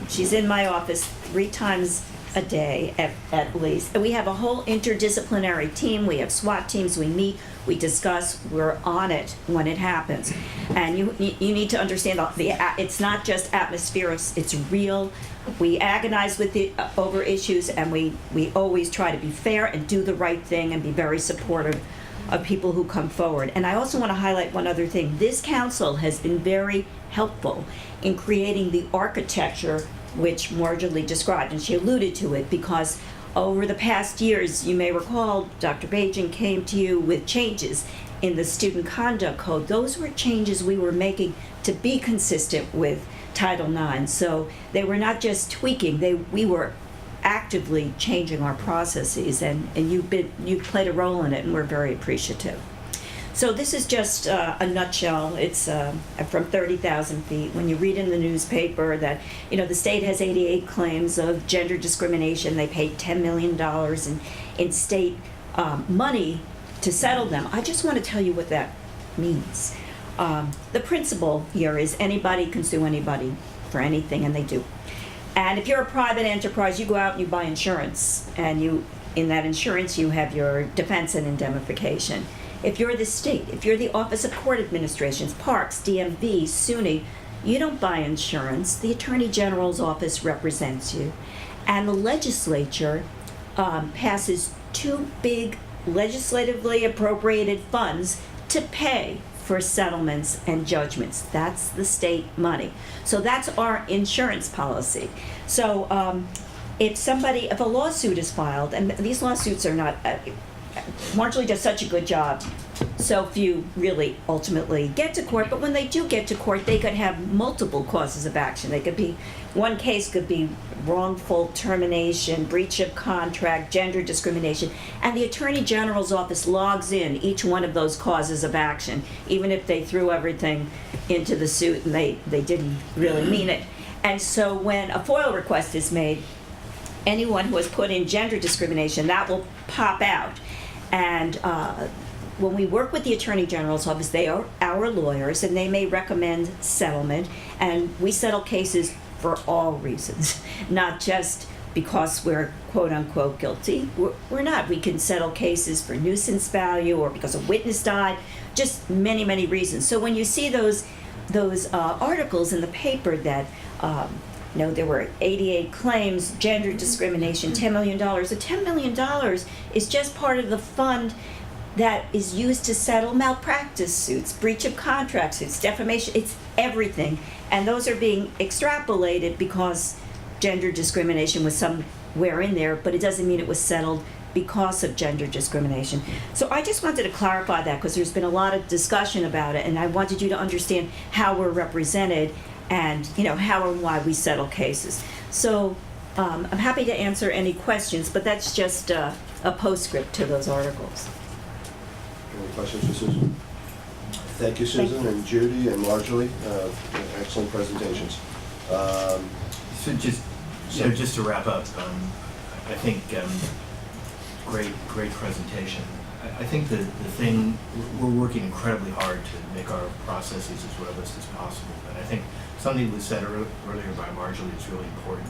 She's in my office 3 times a day at least. And we have a whole interdisciplinary team. We have SWAT teams. We meet, we discuss, we're on it when it happens. And you need to understand it's not just atmospheric, it's real. We agonize over issues, and we always try to be fair and do the right thing and be very supportive of people who come forward. And I also want to highlight one other thing. This council has been very helpful in creating the architecture which Marjorie described, and she alluded to it, because over the past years, you may recall, Dr. Bajan came to you with changes in the Student Conduct Code. Those were changes we were making to be consistent with Title IX. So they were not just tweaking, we were actively changing our processes, and you've played a role in it, and we're very appreciative. So this is just a nutshell. It's from 30,000 feet. When you read in the newspaper that the state has 88 claims of gender discrimination, they paid $10 million in state money to settle them. I just want to tell you what that means. The principle here is anybody can sue anybody for anything, and they do. And if you're a private enterprise, you go out and you buy insurance, and in that insurance you have your defense and indemnification. If you're the state, if you're the Office of Court Administrations, Parks, DMV, SUNY, you don't buy insurance. The Attorney General's office represents you. And the legislature passes 2 big legislatively appropriated funds to pay for settlements and judgments. That's the state money. So that's our insurance policy. So if a lawsuit is filed, and these lawsuits are not, Marjorie does such a good job, so few really ultimately get to court, but when they do get to court, they could have multiple causes of action. One case could be wrongful termination, breach of contract, gender discrimination, and the Attorney General's office logs in each one of those causes of action, even if they threw everything into the suit and they didn't really mean it. And so when a FOIL request is made, anyone who has put in gender discrimination, that will pop out. And when we work with the Attorney General's office, they are our lawyers, and they may recommend settlement, and we settle cases for all reasons, not just because we're quote-unquote guilty. We're not. We can settle cases for nuisance value or because a witness died, just many, many reasons. So when you see those articles in the paper that there were 88 claims, gender discrimination, $10 million. The $10 million is just part of the fund that is used to settle malpractice suits, breach of contract suits, defamation. It's everything. And those are being extrapolated because gender discrimination was somewhere in there, but it doesn't mean it was settled because of gender discrimination. So I just wanted to clarify that because there's been a lot of discussion about it, and I wanted you to understand how we're represented and how and why we settle cases. So I'm happy to answer any questions, but that's just a postscript to those articles. Any questions for Susan? Thank you, Susan, and Judy and Marjorie. Excellent presentations. So just to wrap up, I think great presentation. I think the thing, we're working incredibly hard to make our processes as robust as possible. And I think something that was said earlier by Marjorie is really important.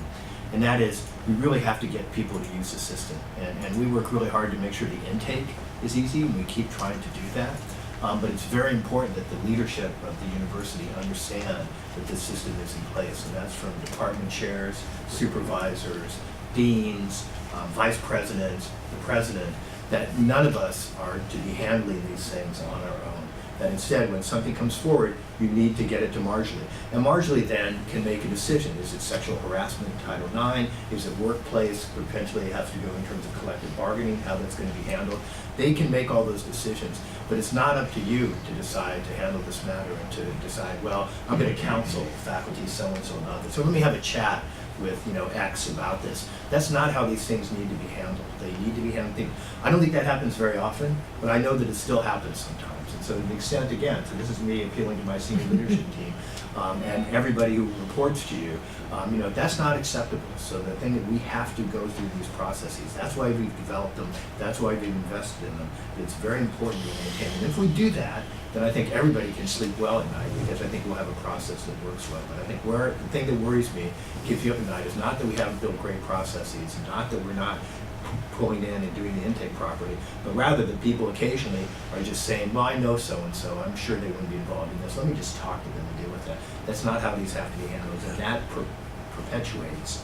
And that is, we really have to get people to use the system. And we work really hard to make sure the intake is easy, and we keep trying to do that. But it's very important that the leadership of the university understand that this system is in place. And that's from department chairs, supervisors, deans, vice presidents, the president, that none of us are to be handling these things on our own. That instead, when something comes forward, you need to get it to Marjorie. And Marjorie then can make a decision. Is it sexual harassment, Title IX? Is it workplace? Potentially it has to go in terms of collective bargaining, how that's going to be handled. They can make all those decisions. But it's not up to you to decide to handle this matter and to decide, well, I'm going to counsel faculty so-and-so about this. So let me have a chat with X about this. That's not how these things need to be handled. They need to be handled. I don't think that happens very often, but I know that it still happens sometimes. And so to the extent, again, so this is me appealing to my senior leadership team and everybody who reports to you, that's not acceptable. So the thing that we have to go through these processes, that's why we've developed them, that's why we've invested in them. It's very important to maintain. And if we do that, then I think everybody can sleep well at night, because I think we'll have a process that works well. But I think the thing that worries me, keeps you up at night, is not that we haven't built great processes, not that we're not pulling in and doing the intake properly, but rather that people occasionally are just saying, well, I know so-and-so, I'm sure they wouldn't be involved in this, let me just talk to them and deal with that. That's not how these have to be handled, and that perpetuates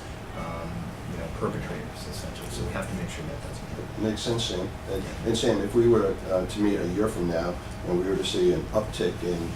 perpetrators, essentially. So we have to make sure that doesn't happen. Makes sense, Sam. And Sam, if we were to meet a year from now and we were to see an uptick in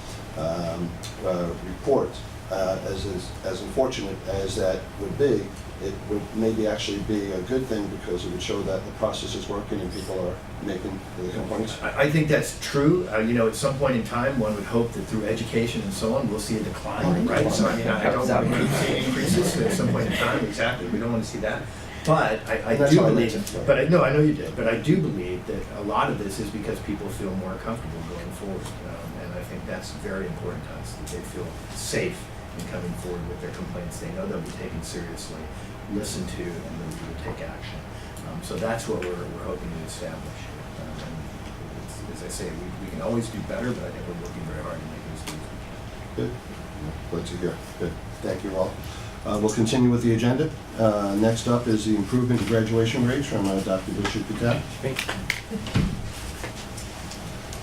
reports, as unfortunate as that would be, it would maybe actually be a good thing, because it would show that the process is working and people are making the complaints. I think that's true. At some point in time, one would hope that through education and so on, we'll see a decline, right? So I don't want to keep seeing increases at some point in time. Exactly, we don't want to see that. But I do believe, I know you did, but I do believe that a lot of this is because people feel more comfortable going forward. And I think that's very important to us, that they feel safe in coming forward with their complaints. They know they'll be taken seriously, listened to, and then we will take action. So that's what we're hoping to establish. And as I say, we can always do better, but I think we're working very hard to make it as Good. Glad to hear. Good. Thank you all. We'll continue with the agenda. Next up is the improvement in graduation rates from Dr. Bishop Patel.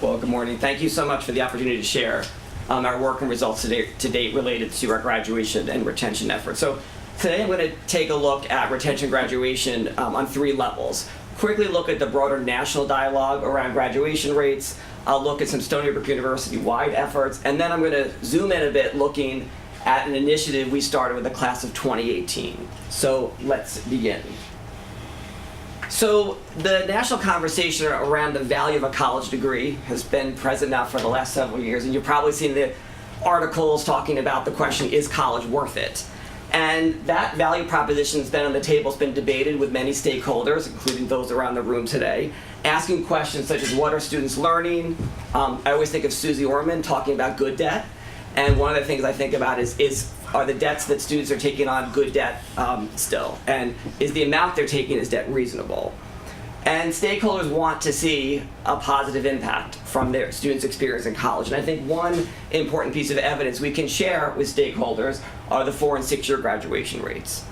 Well, good morning. Thank you so much for the opportunity to share our work and results to date related to our graduation and retention efforts. So today I'm going to take a look at retention graduation on 3 levels. Quickly look at the broader national dialogue around graduation rates. I'll look at some Stony Brook University-wide efforts, and then I'm going to zoom in a bit looking at an initiative we started with the class of 2018. So let's begin. So the national conversation around the value of a college degree has been present now for the last several years, and you've probably seen the articles talking about the question, is college worth it? And that value proposition has been on the table, has been debated with many stakeholders, including those around the room today, asking questions such as what are students learning? I always think of Susie Orman talking about good debt, and one of the things I think about is are the debts that students are taking on good debt still? And is the amount they're taking as debt reasonable? And stakeholders want to see a positive impact from their students' experience in college. And I think one important piece of evidence we can share with stakeholders are the 4- and 6-year graduation rates.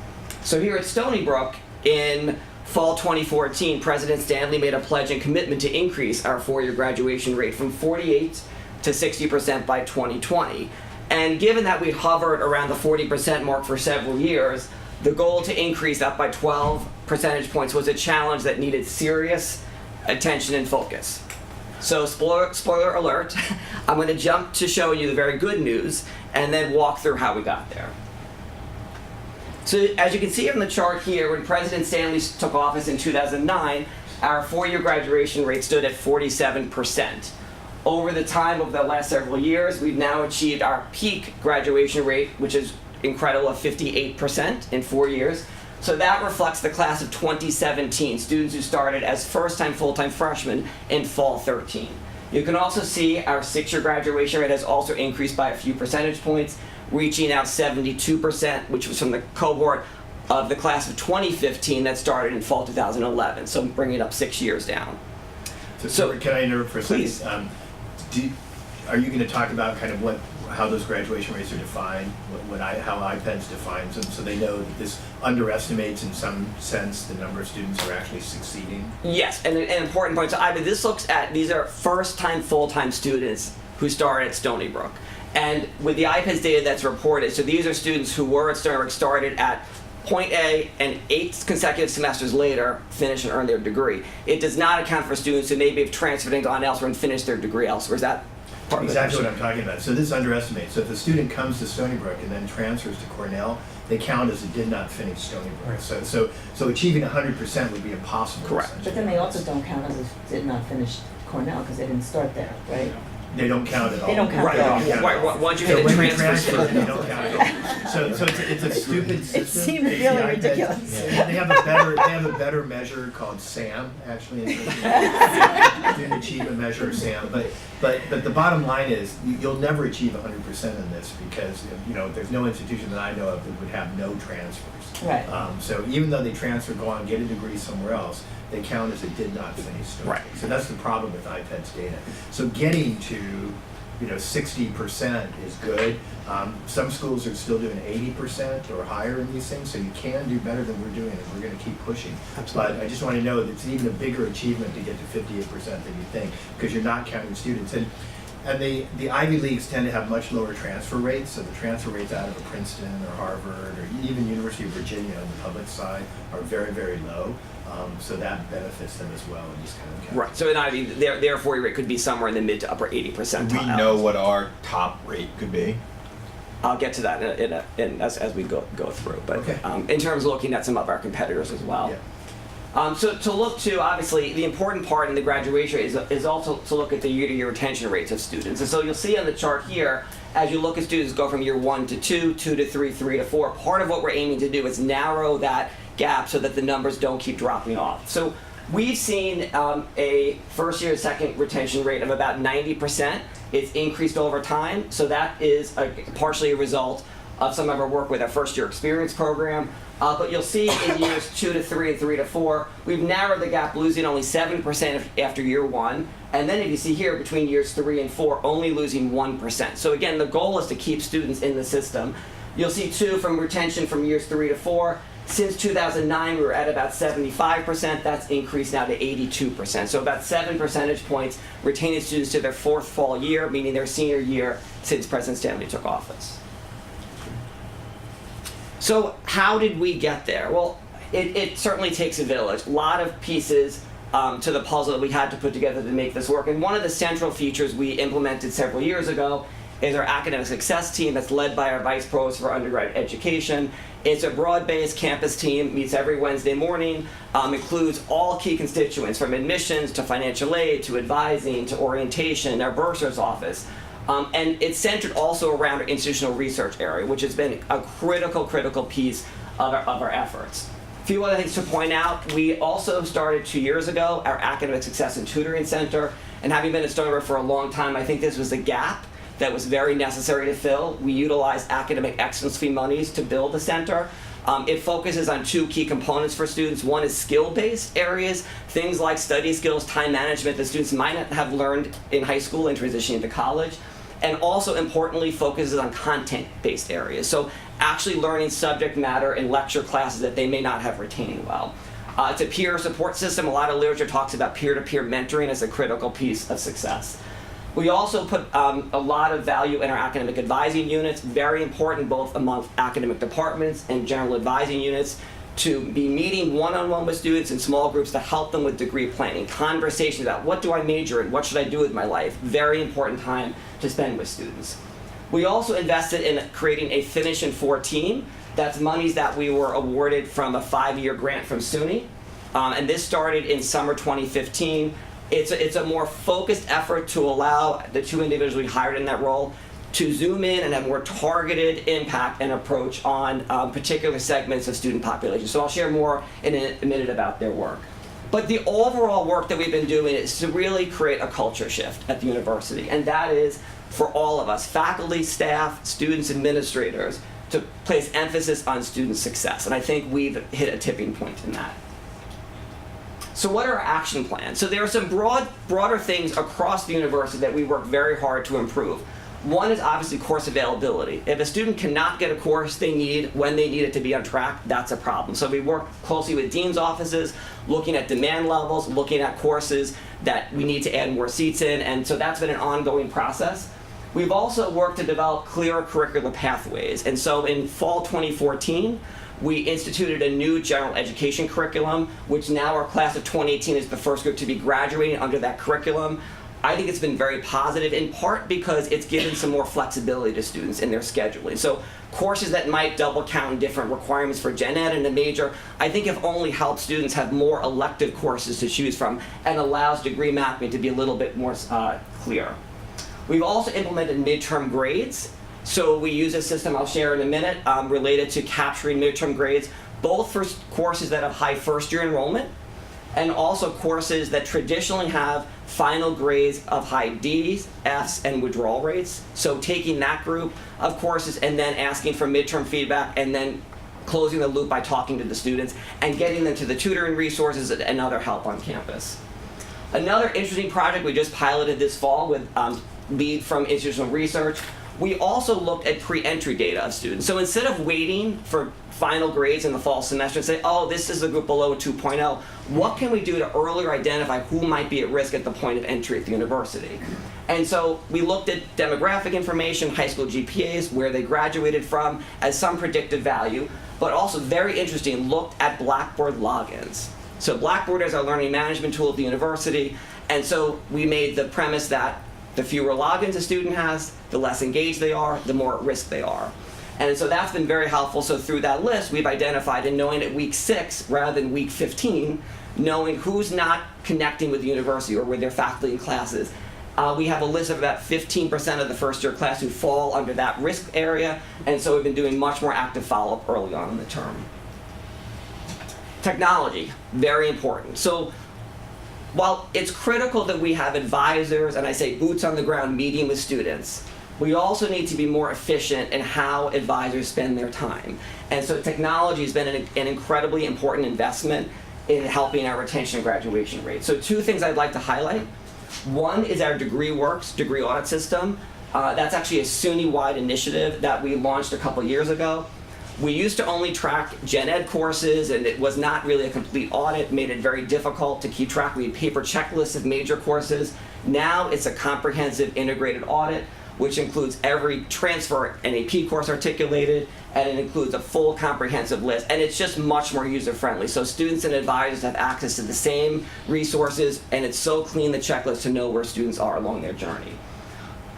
So here at Stony Brook, in fall 2014, President Stanley made a pledge and commitment to increase our 4-year graduation rate from 48 to 60% by 2020. And given that we'd hovered around the 40% mark for several years, the goal to increase that by 12 percentage points was a challenge that needed serious attention and focus. So spoiler alert, I'm going to jump to show you the very good news and then walk through how we got there. So as you can see on the chart here, when President Stanley took office in 2009, our 4-year graduation rate stood at 47%. Over the time of the last several years, we've now achieved our peak graduation rate, which is incredible, of 58% in 4 years. So that reflects the class of 2017, students who started as first-time full-time freshmen in fall 13. You can also see our 6-year graduation rate has also increased by a few percentage points, reaching now 72%, which was from the cohort of the class of 2015 that started in fall 2011. So I'm bringing it up 6 years down. So can I interrupt for a second? Please. Are you going to talk about kind of how those graduation rates are defined, how IPED's defines them, so they know that this underestimates in some sense the number of students who are actually succeeding? Yes, and an important point. So this looks at, these are first-time full-time students who started at Stony Brook. And with the IPED's data that's reported, so these are students who were at Stony Brook, started at point A, and 8 consecutive semesters later finish and earn their degree. It does not account for students who maybe have transferred and gone elsewhere and finished their degree elsewhere. Is that part of exactly what I'm talking about? So this underestimates. So if a student comes to Stony Brook and then transfers to Cornell, they count as it did not finish Stony Brook. Right. So achieving 100% would be impossible. Correct. But then they also don't count as it did not finish Cornell because they didn't start there, right? They don't count at all. They don't count at all. Right. Once you hit a transfer, they don't count at all. So it's a stupid system. It seemed really ridiculous. They have a better measure called SAM, actually, student achievement measure, SAM. But the bottom line is you'll never achieve 100% in this because there's no institution that I know of that would have no transfers. Right. So even though they transfer, go on, get a degree somewhere else, they count as it did not finish Stony Brook. Right. So that's the problem with IPED's data. So getting to 60% is good. Some schools are still doing 80% or higher in these things, so you can do better than we're doing, and we're going to keep pushing. Absolutely. But I just want to know that it's even a bigger achievement to get to 58% than you think, because you're not counting students. And the Ivy Leagues tend to have much lower transfer rates, so the transfer rates out of a Princeton or Harvard or even University of Virginia on the public side are very, very low. So that benefits them as well in these kind of counts. right. So in Ivy, their 4-year rate could be somewhere in the mid to upper 80%. Do we know what our top rate could be? I'll get to that as we go through. But Okay. In terms of looking at some of our competitors as well. Yeah. So to look to, obviously, the important part in the graduation rate is also to look at the year-to-year retention rates of students. And so you'll see on the chart here, as you look at students go from year 1 to 2, 2 to 3, 3 to 4, part of what we're aiming to do is narrow that gap so that the numbers don't keep dropping off. So we've seen a first-year, second retention rate of about 90%. It's increased over time, so that is partially a result of some of our work with our first-year experience program. But you'll see in years 2 to 3 and 3 to 4, we've narrowed the gap, losing only 7% after year 1 And then if you see here, between years 3 and 4, only losing 1%. So again, the goal is to keep students in the system. You'll see too, from retention from years 3 to 4, since 2009, we were at about 75%. That's increased now to 82%. So about 7 percentage points retaining students to their 4th fall year, meaning their senior year since President Stanley took office. So how did we get there? Well, it certainly takes a village. A lot of pieces to the puzzle that we had to put together to make this work. And one of the central features we implemented several years ago is our academic success team that's led by our vice provost for undergraduate education. It's a broad-based campus team, meets every Wednesday morning, includes all key constituents from admissions to financial aid to advising to orientation, our bursar's office. And it's centered also around our institutional research area, which has been a critical piece of our efforts. A few other things to point out. We also started 2 years ago our Academic Success and Tutoring Center. And having been at Stony Brook for a long time, I think this was a gap that was very necessary to fill. We utilized academic excellence fee monies to build the center. It focuses on 2 key components for students. One is skill-based areas, things like study skills, time management that students might not have learned in high school and transitioning to college. And also importantly focuses on content-based areas. So actually learning subject matter in lecture classes that they may not have retained well. It's a peer support system. A lot of literature talks about peer-to-peer mentoring as a critical piece of success. We also put a lot of value in our academic advising units, very important both among academic departments and general advising units, to be meeting one-on-one with students in small groups to help them with degree planning, conversations about what do I major in, what should I do with my life, very important time to spend with students. We also invested in creating a Finish in 4 team. That's monies that we were awarded from a 5-year grant from SUNY, and this started in summer 2015. It's a more focused effort to allow the 2 individuals we hired in that role to zoom in and have more targeted impact and approach on particular segments of student population. So I'll share more in a minute about their work. But the overall work that we've been doing is to really create a culture shift at the university, and that is for all of us, faculty, staff, students, administrators, to place emphasis on student success. And I think we've hit a tipping point in that. So what are our action plans? So there are some broader things across the university that we work very hard to improve. One is obviously course availability. If a student cannot get a course they need when they need it to be on track, that's a problem. So we work closely with dean's offices, looking at demand levels, looking at courses that we need to add more seats in, and so that's been an ongoing process. We've also worked to develop clearer curricular pathways, and so in fall 2014, we instituted a new general education curriculum, which now our class of 2018 is the first group to be graduating under that curriculum. I think it's been very positive, in part because it's given some more flexibility to students in their scheduling. So courses that might double count in different requirements for gen ed and a major, I think have only helped students have more elective courses to choose from and allows degree mapping to be a little bit more clear. We've also implemented midterm grades. So we use a system I'll share in a minute related to capturing midterm grades, both for courses that have high first-year enrollment and also courses that traditionally have final grades of high D's, F's, and withdrawal rates. So taking that group of courses and then asking for midterm feedback and then closing the loop by talking to the students and getting them to the tutoring resources and other help on campus. Another interesting project we just piloted this fall with lead from institutional research. We also looked at pre-entry data of students. So instead of waiting for final grades in the fall semester and say, oh, this is the group below 2.0, what can we do to earlier identify who might be at risk at the point of entry at the university? And so we looked at demographic information, high school GPAs, where they graduated from, as some predictive value, but also very interesting, looked at Blackboard logins. So Blackboard is our learning management tool at the university, and so we made the premise that the fewer logins a student has, the less engaged they are, the more at risk they are. And so that's been very helpful. So through that list, we've identified, and knowing at week 6 rather than week 15, knowing who's not connecting with the university or with their faculty and classes. We have a list of about 15% of the first-year class who fall under that risk area, and so we've been doing much more active follow-up early on in the term. Technology, very important. So while it's critical that we have advisors, and I say boots on the ground meeting with students, we also need to be more efficient in how advisors spend their time. And so technology has been an incredibly important investment in helping our retention and graduation rate. So 2 things I'd like to highlight. One is our DegreeWorks degree audit system. That's actually a SUNY-wide initiative that we launched a couple years ago. We used to only track gen ed courses, and it was not really a complete audit, made it very difficult to keep track. We had paper checklists of major courses. Now it's a comprehensive integrated audit, which includes every transfer NAP course articulated, and it includes a full comprehensive list, and it's just much more user-friendly. So students and advisors have access to the same resources, and it's so clean, the checklist, to know where students are along their journey.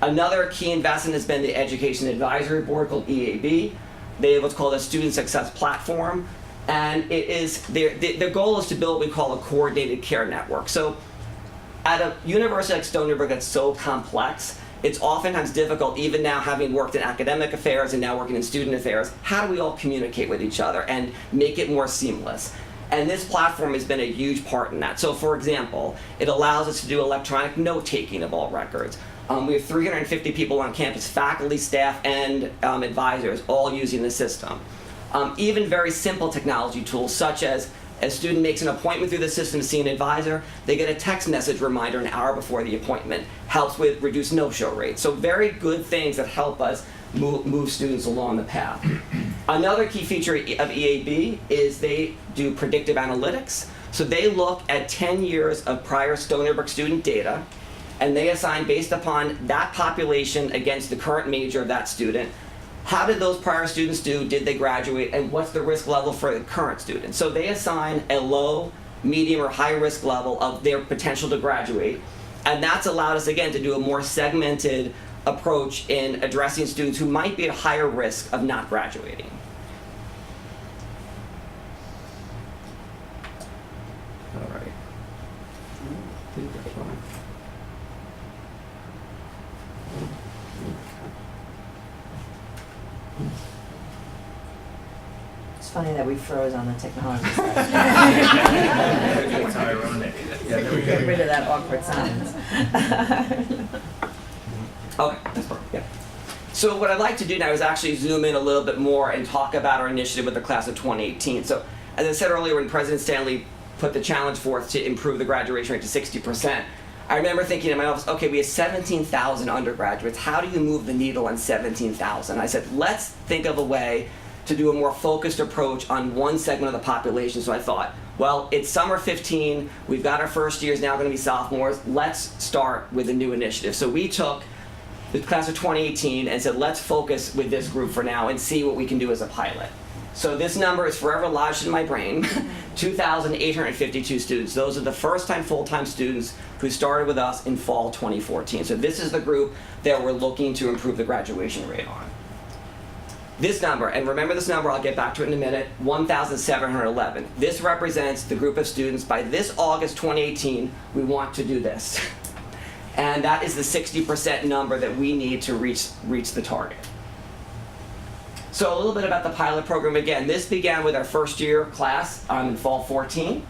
Another key investment has been the Education Advisory Board, called EAB. They have what's called a Student Success Platform, and it is their goal is to build what we call a coordinated care network. So at a university like Stony Brook that's so complex, it's oftentimes difficult, even now having worked in academic affairs and now working in student affairs, how do we all communicate with each other and make it more seamless? And this platform has been a huge part in that. So for example, it allows us to do electronic note-taking of all records. We have 350 people on campus, faculty, staff, and advisors, all using the system. Even very simple technology tools, such as a student makes an appointment through the system to see an advisor, they get a text message reminder an hour before the appointment. Helps with reduced no-show rates. So very good things that help us move students along the path. Another key feature of EAB is they do predictive analytics. So they look at 10 years of prior Stony Brook student data, and they assign, based upon that population against the current major of that student, how did those prior students do, did they graduate, and what's the risk level for the current students? So they assign a low, medium, or high risk level of their potential to graduate, and that's allowed us, again, to do a more segmented approach in addressing students who might be at higher risk of not graduating. All right. It's funny that we froze on the technology side. It's ironic. Yeah, there we Get go. rid of that awkward silence. Okay, that's perfect, yeah. So what I'd like to do now is actually zoom in a little bit more and talk about our initiative with the class of 2018. So as I said earlier, when President Stanley put the challenge forth to improve the graduation rate to 60%, I remember thinking in my office, okay, we have 17,000 undergraduates. How do you move the needle on 17,000? I said, let's think of a way to do a more focused approach on one segment of the population. So I thought, well, it's summer 15, we've got our first years now going to be sophomores, let's start with a new initiative. So we took the class of 2018 and said, let's focus with this group for now and see what we can do as a pilot. So this number is forever lodged in my brain, 2,852 students. Those are the first-time full-time students who started with us in fall 2014. So this is the group that we're looking to improve the graduation rate on. This number, and remember this number, I'll get back to it in a minute, 1,711. This represents the group of students. By this August 2018, we want to do this. And that is the 60% number that we need to reach the target. So a little bit about the pilot program. Again, this began with our first year class in fall 14.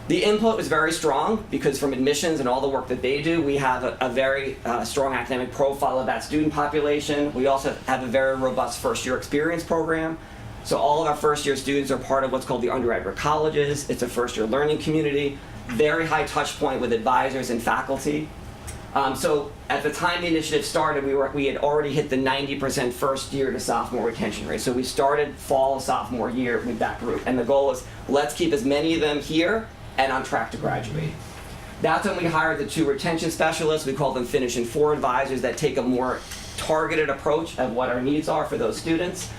The input was very strong because from admissions and all the work that they do, we have a very strong academic profile of that student population. We also have a very robust first year experience program. So all of our first year students are part of what's called the undergraduate colleges. It's a first year learning community, very high touch point with advisors and faculty. So at the time the initiative started, we had already hit the 90% first year to sophomore retention rate. So we started fall of sophomore year with that group. And the goal is, let's keep as many of them here and on track to graduate. That's when we hired the 2 retention specialists. We call them Finish and 4 advisors that take a more targeted approach of what our needs are for those students.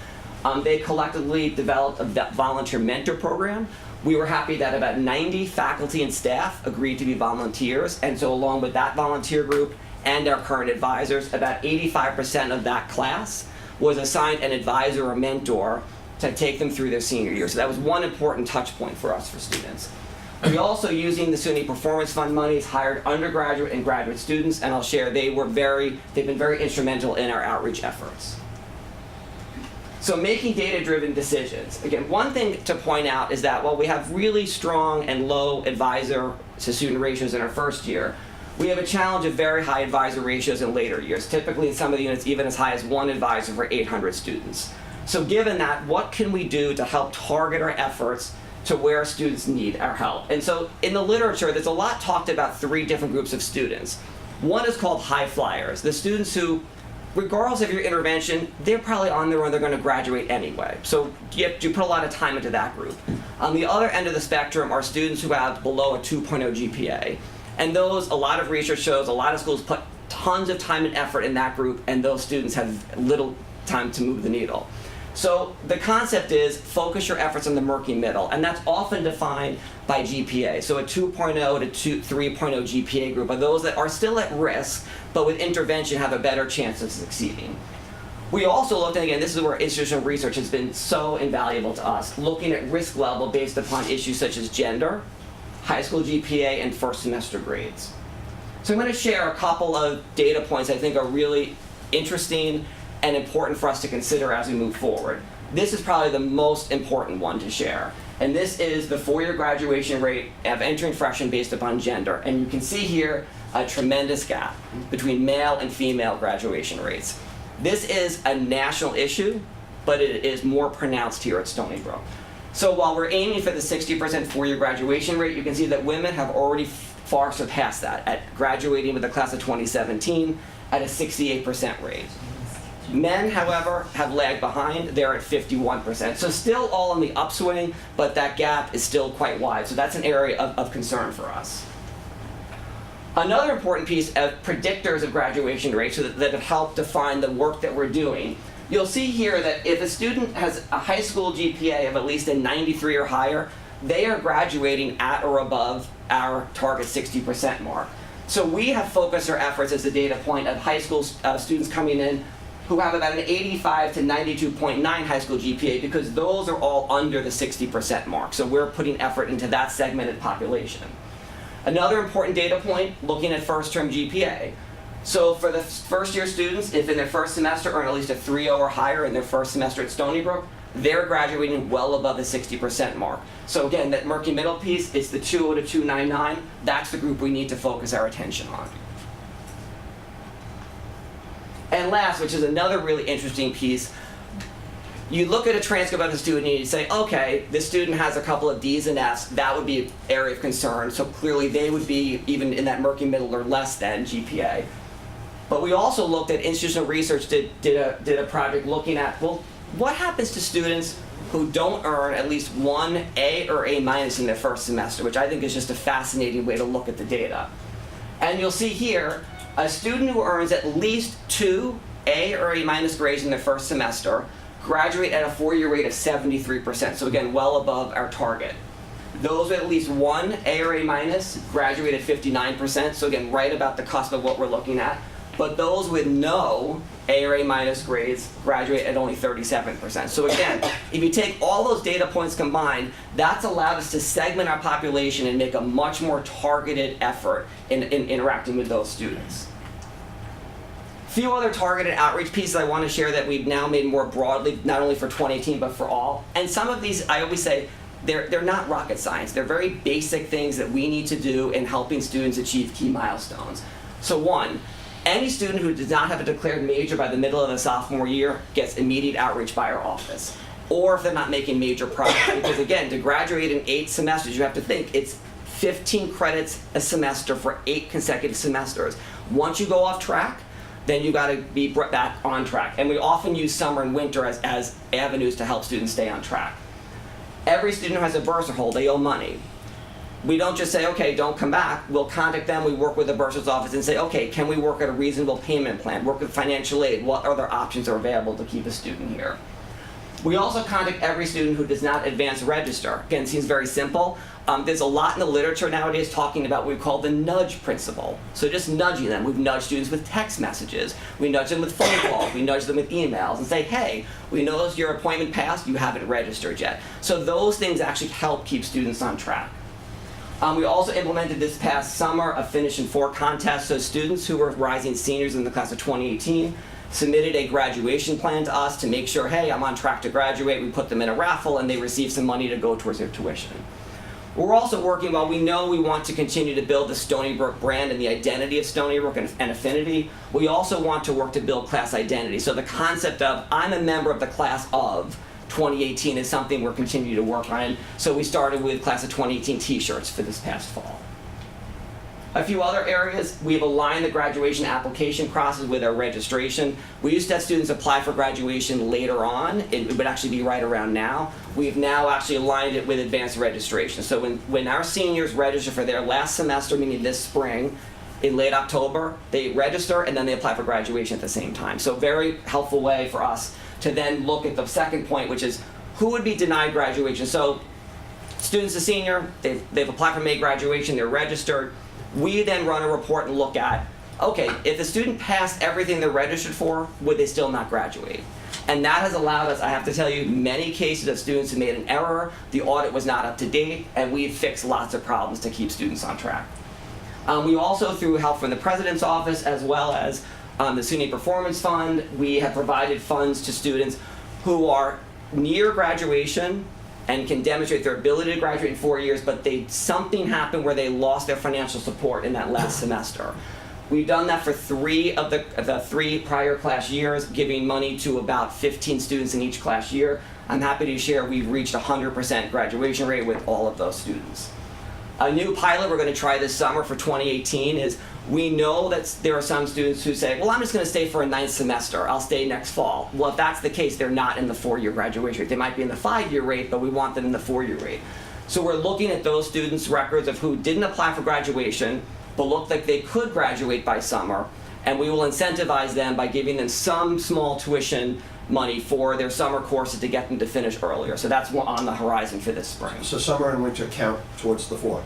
They collectively developed a volunteer mentor program. We were happy that about 90 faculty and staff agreed to be volunteers, and so along with that volunteer group and our current advisors, about 85% of that class was assigned an advisor or mentor to take them through their senior year. So that was one important touch point for us for students. We also, using the SUNY Performance Fund monies, hired undergraduate and graduate students, and I'll share they've been very instrumental in our outreach efforts. So making data-driven decisions. Again, one thing to point out is that while we have really strong and low advisor to student ratios in our first year, we have a challenge of very high advisor ratios in later years, typically in some of the units even as high as 1 advisor for 800 students. So given that, what can we do to help target our efforts to where students need our help. And so in the literature, there's a lot talked about 3 different groups of students. One is called high flyers, the students who, regardless of your intervention, they're probably on their own, they're going to graduate anyway. So you put a lot of time into that group. On the other end of the spectrum are students who have below a 2.0 GPA. And those, a lot of research shows, a lot of schools put tons of time and effort in that group, and those students have little time to move the needle. So the concept is focus your efforts on the murky middle, and that's often defined by GPA. So a 2.0 to 3.0 GPA group are those that are still at risk, but with intervention have a better chance of succeeding. We also looked, and again, this is where institutional research has been so invaluable to us, looking at risk level based upon issues such as gender, high school GPA, and first semester grades. So I'm going to share a couple of data points I think are really interesting and important for us to consider as we move forward. This is probably the most important one to share. And this is the 4-year graduation rate of entering freshmen based upon gender. And you can see here a tremendous gap between male and female graduation rates. This is a national issue, but it is more pronounced here at Stony Brook. So while we're aiming for the 60% 4-year graduation rate, you can see that women have already far surpassed that at graduating with the class of 2017 at a 68% rate. Men, however, have lagged behind. They're at 51%. So still all on the upswing, but that gap is still quite wide. So that's an area of concern for us. Another important piece of predictors of graduation rates that have helped define the work that we're doing. You'll see here that if a student has a high school GPA of at least a 93 or higher, they are graduating at or above our target 60% mark. So we have focused our efforts as a data point of high school students coming in who have about an 85 to 92.9 high school GPA, because those are all under the 60% mark. So we're putting effort into that segmented population. Another important data point, looking at first term GPA. So for the first year students, if in their first semester earn at least a 3.0 or higher in their first semester at Stony Brook, they're graduating well above the 60% mark. So again, that murky middle piece, it's the 2.0 to 2.99. That's the group we need to focus our attention on. And last, which is another really interesting piece, you look at a transcript of a student and you say, okay, this student has a couple of D's and F's, that would be an area of concern. So clearly they would be even in that murky middle or less than GPA. But we also looked at institutional research, did a project looking at, well, what happens to students who don't earn at least one A or A minus in their first semester, which I think is just a fascinating way to look at the data. And you'll see here, a student who earns at least 2 A or A minus grades in their first semester graduate at a 4-year rate of 73%. So again, well above our target. Those with at least 1 A or A minus graduate at 59%. So again, right about the cusp of what we're looking at. But those with no A or A minus grades graduate at only 37%. So again, if you take all those data points combined, that's allowed us to segment our population and make a much more targeted effort in interacting with those students. Few other targeted outreach pieces I want to share that we've now made more broadly, not only for 2018, but for all. And some of these, I always say, they're not rocket science. They're very basic things that we need to do in helping students achieve key milestones. So one, any student who does not have a declared major by the middle of the sophomore year gets immediate outreach by our office. Or if they're not making major progress, because again, to graduate in 8 semesters, you have to think it's 15 credits a semester for 8 consecutive semesters. Once you go off track, then you got to be brought back on track. And we often use summer and winter as avenues to help students stay on track. Every student who has a bursar hold, they owe money. We don't just say, okay, don't come back. We'll contact them, we work with the bursar's office and say, okay, can we work at a reasonable payment plan, work with financial aid, what other options are available to keep a student here? We also contact every student who does not advance register. Again, it seems very simple. There's a lot in the literature nowadays talking about what we call the nudge principle. So just nudging them. We've nudged students with text messages. We nudge them with phone calls. We nudge them with emails and say, hey, we noticed your appointment passed, you haven't registered yet. So those things actually help keep students on track. We also implemented this past summer a Finish in 4 contest. So students who were rising seniors in the class of 2018 submitted a graduation plan to us to make sure, hey, I'm on track to graduate. We put them in a raffle and they received some money to go towards their tuition. We're also working, while we know we want to continue to build the Stony Brook brand and the identity of Stony Brook and affinity, we also want to work to build class identity. So the concept of, I'm a member of the class of 2018 is something we're continuing to work on. And so we started with class of 2018 t-shirts for this past fall. A few other areas, we've aligned the graduation application process with our registration. We used to have students apply for graduation later on. It would actually be right around now. We've now actually aligned it with advanced registration. So when our seniors register for their last semester, meaning this spring, in late October, they register and then they apply for graduation at the same time. So very helpful way for us to then look at the second point, which is who would be denied graduation. So students, a senior, they've applied for May graduation, they're registered. We then run a report and look at, okay, if the student passed everything they're registered for, would they still not graduate? And that has allowed us, I have to tell you, many cases of students who made an error, the audit was not up to date, and we've fixed lots of problems to keep students on track. We also, through help from the President's Office, as well as the SUNY Performance Fund, we have provided funds to students who are near graduation and can demonstrate their ability to graduate in 4 years, but something happened where they lost their financial support in that last semester. We've done that for 3 of the 3 prior class years, giving money to about 15 students in each class year. I'm happy to share we've reached 100% graduation rate with all of those students. A new pilot we're going to try this summer for 2018 is we know that there are some students who say, well, I'm just going to stay for a 9th semester. I'll stay next fall. Well, if that's the case, they're not in the 4-year graduation rate. They might be in the 5-year rate, but we want them in the 4-year rate. So we're looking at those students' records of who didn't apply for graduation, but looked like they could graduate by summer, and we will incentivize them by giving them some small tuition money for their summer courses to get them to finish earlier. So that's on the horizon for this spring. So summer and winter count towards the 4.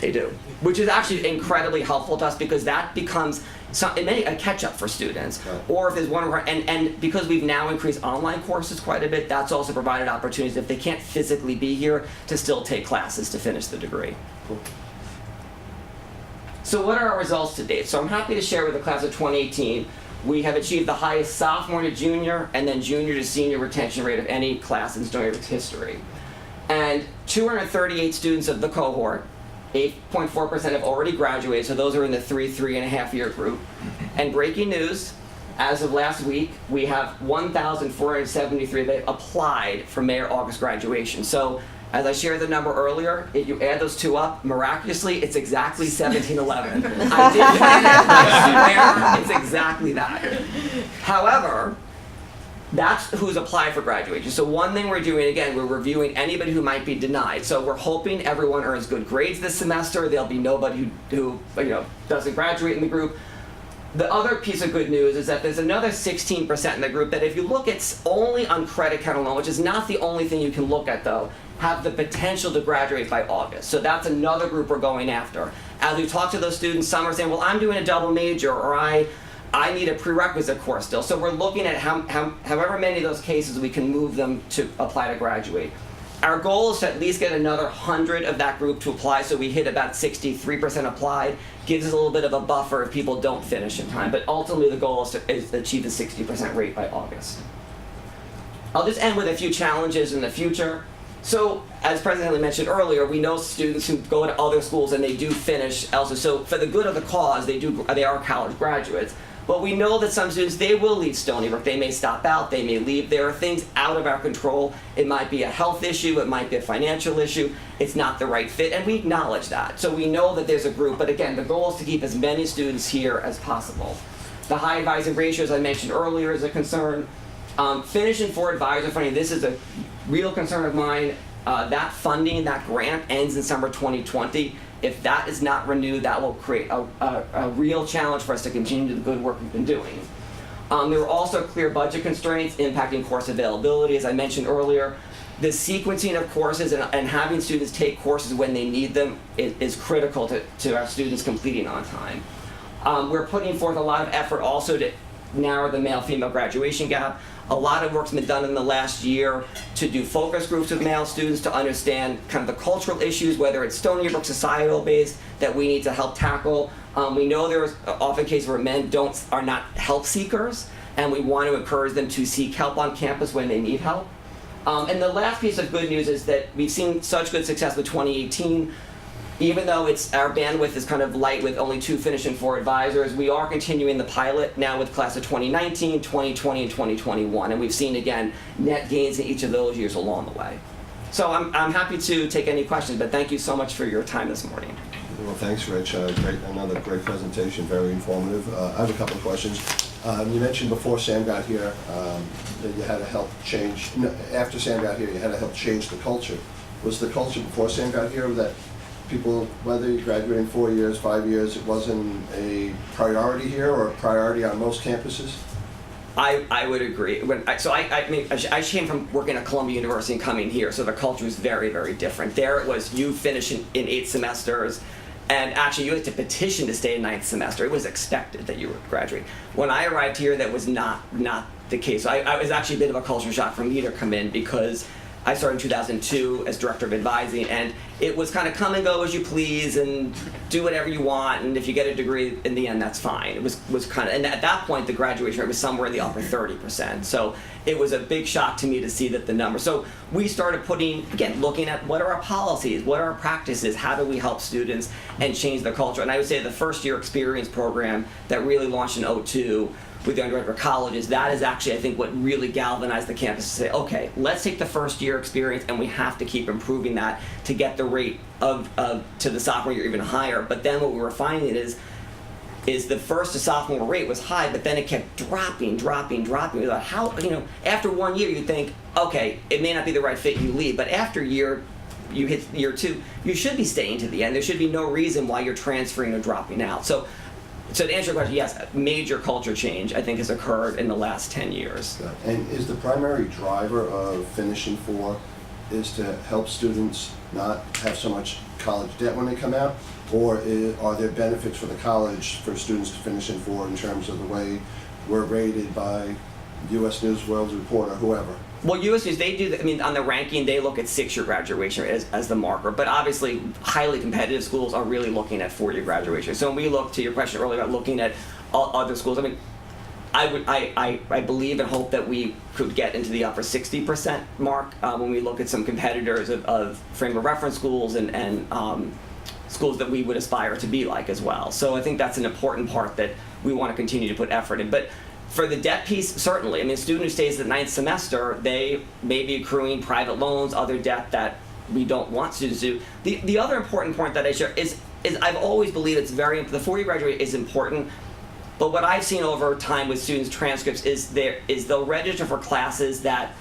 They do, which is actually incredibly helpful to us because that becomes a catch-up for students. Right. Or if there's one of our, and because we've now increased online courses quite a bit, that's also provided opportunities if they can't physically be here to still take classes to finish the degree. Cool. So what are our results to date? So I'm happy to share with the class of 2018, we have achieved the highest sophomore to junior and then junior to senior retention rate of any class in Stony Brook's history. And 238 students of the cohort, 8.4% have already graduated, so those are in the 3.5 year group. And breaking news, as of last week, we have 1,473 that applied for May or August graduation. So as I shared the number earlier, if you add those 2 up, miraculously, it's exactly 1711. I did I swear it's exactly that. However, that's who's applied for graduation. So one thing we're doing, again, we're reviewing anybody who might be denied. So we're hoping everyone earns good grades this semester. There'll be nobody who doesn't graduate in the group. The other piece of good news is that there's another 16% in the group that if you look at only on credit count alone, which is not the only thing you can look at though, have the potential to graduate by August. So that's another group we're going after. As we talk to those students, some are saying, well, I'm doing a double major, or I need a prerequisite course still. So we're looking at however many of those cases we can move them to apply to graduate. Our goal is to at least get another 100 of that group to apply, so we hit about 63% applied. Gives us a little bit of a buffer if people don't finish in time. But ultimately the goal is to achieve the 60% rate by August. I'll just end with a few challenges in the future. So, as President Henley mentioned earlier, we know students who go to other schools and they do finish elsewhere. So for the good of the cause, they are college graduates. But we know that some students, they will leave Stony Brook. They may stop out, they may leave. There are things out of our control. It might be a health issue, it might be a financial issue. It's not the right fit, and we acknowledge that. So we know that there's a group, but again, the goal is to keep as many students here as possible. The high advising ratio, as I mentioned earlier, is a concern. Finishing for advisor funding, this is a real concern of mine. That funding, that grant ends in summer 2020. If that is not renewed, that will create a real challenge for us to continue the good work we've been doing. There are also clear budget constraints impacting course availability. As I mentioned earlier, the sequencing of courses and having students take courses when they need them is critical to our students completing on time. We're putting forth a lot of effort also to narrow the male-female graduation gap. A lot of work's been done in the last year to do focus groups with male students to understand kind of the cultural issues, whether it's Stony Brook societal based, that we need to help tackle. We know there's often cases where men are not help seekers, and we want to encourage them to seek help on campus when they need help. And the last piece of good news is that we've seen such good success with 2018. even though our bandwidth is kind of light with only 2 finishing 4 advisors, we are continuing the pilot now with class of 2019, 2020, and 2021, and we've seen, again, net gains in each of those years along the way. So I'm happy to take any questions, but thank you so much for your time this morning. Well, thanks, Rich. Another great presentation, very informative. I have a couple of questions. You mentioned before Sam got here that you had to help change, after Sam got here, you had to help change the culture. Was the culture before Sam got here that people, whether you graduate in 4 years, 5 years, it wasn't a priority here or a priority on most campuses? I would agree. I came from working at Columbia University and coming here, so the culture was very, very different. There it was, you finish in 8 semesters, and actually you had to petition to stay in 9th semester. It was expected that you would graduate. When I arrived here, that was not the case. So I was actually a bit of a culture shock for me to come in, because I started in 2002 as director of advising, and it was kind of come and go as you please and do whatever you want, and if you get a degree in the end, that's fine. It was kind of, and at that point, the graduation rate was somewhere in the upper 30%. So it was a big shock to me to see that the number. So we started looking at what are our policies, what are our practices, how do we help students and change the culture. And I would say the first year experience program that really launched in 2002 with the undergraduate colleges, that is actually, I think, what really galvanized the campus to say, okay, let's take the first year experience and we have to keep improving that to get the rate of to the sophomore year even higher. But then what we were finding is the first to sophomore rate was high, but then it kept dropping. We thought, how, after 1 year you think, okay, it may not be the right fit, you leave, but after you hit year 2, you should be staying to the end. There should be no reason why you're transferring or dropping out. So to answer your question, yes, major culture change, I think, has occurred in the last 10 years. And is the primary driver of finishing 4 is to help students not have so much college debt when they come out? Or are there benefits for the college for students to finish in 4 in terms of the way we're rated by U.S. News World Report or whoever? Well, U.S. News, they do, on the ranking, they look at 6-year graduation as the marker. But obviously, highly competitive schools are really looking at 4-year graduation. So when we look, to your question earlier about looking at other schools, I believe and hope that we could get into the upper 60% mark when we look at some competitors of frame of reference schools and schools that we would aspire to be like as well. So I think that's an important part that we want to continue to put effort in. But for the debt piece, certainly. A student who stays the 9th semester, they may be accruing private loans, other debt that we don't want students to do. The other important point that I share is I've always believed the 4-year graduate is important, but what I've seen over time with students' transcripts is they'll register for classes that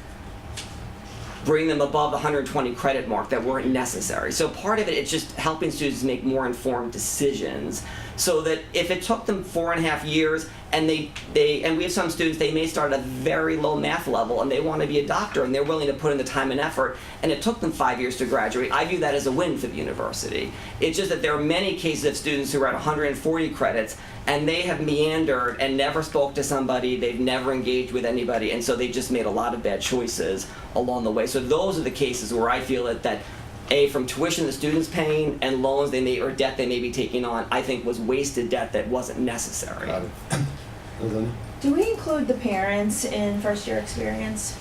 bring them above the 120 credit mark that weren't necessary. So part of it's just helping students make more informed decisions, so that if it took them 4.5 years and and we have some students, they may start at a very low math level and they want to be a doctor and they're willing to put in the time and effort, and it took them 5 years to graduate, I view that as a win for the university. It's just that there are many cases of students who are at 140 credits and they have meandered and never spoke to somebody, they've never engaged with anybody, and so they just made a lot of bad choices along the way. So those are the cases where I feel that from tuition the student's paying and loans or debt they may be taking on, I think was wasted debt that wasn't necessary. Got it. Do we include the parents in first year experience?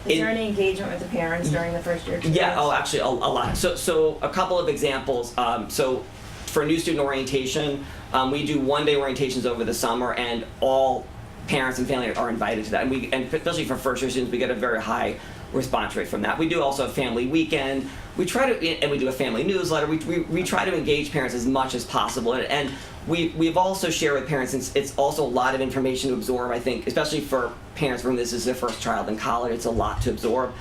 Is there any engagement with the parents during the first year experience? Yeah, actually a lot. So a couple of examples. So for new student orientation, we do 1-day orientations over the summer, and all parents and family are invited to that. And especially for first year students, we get a very high response rate from that. We do also a family weekend. We do a family newsletter. We try to engage parents as much as possible. And we've also shared with parents, since it's also a lot of information to absorb, I think, especially for parents from this is their first child in college, it's a lot to absorb.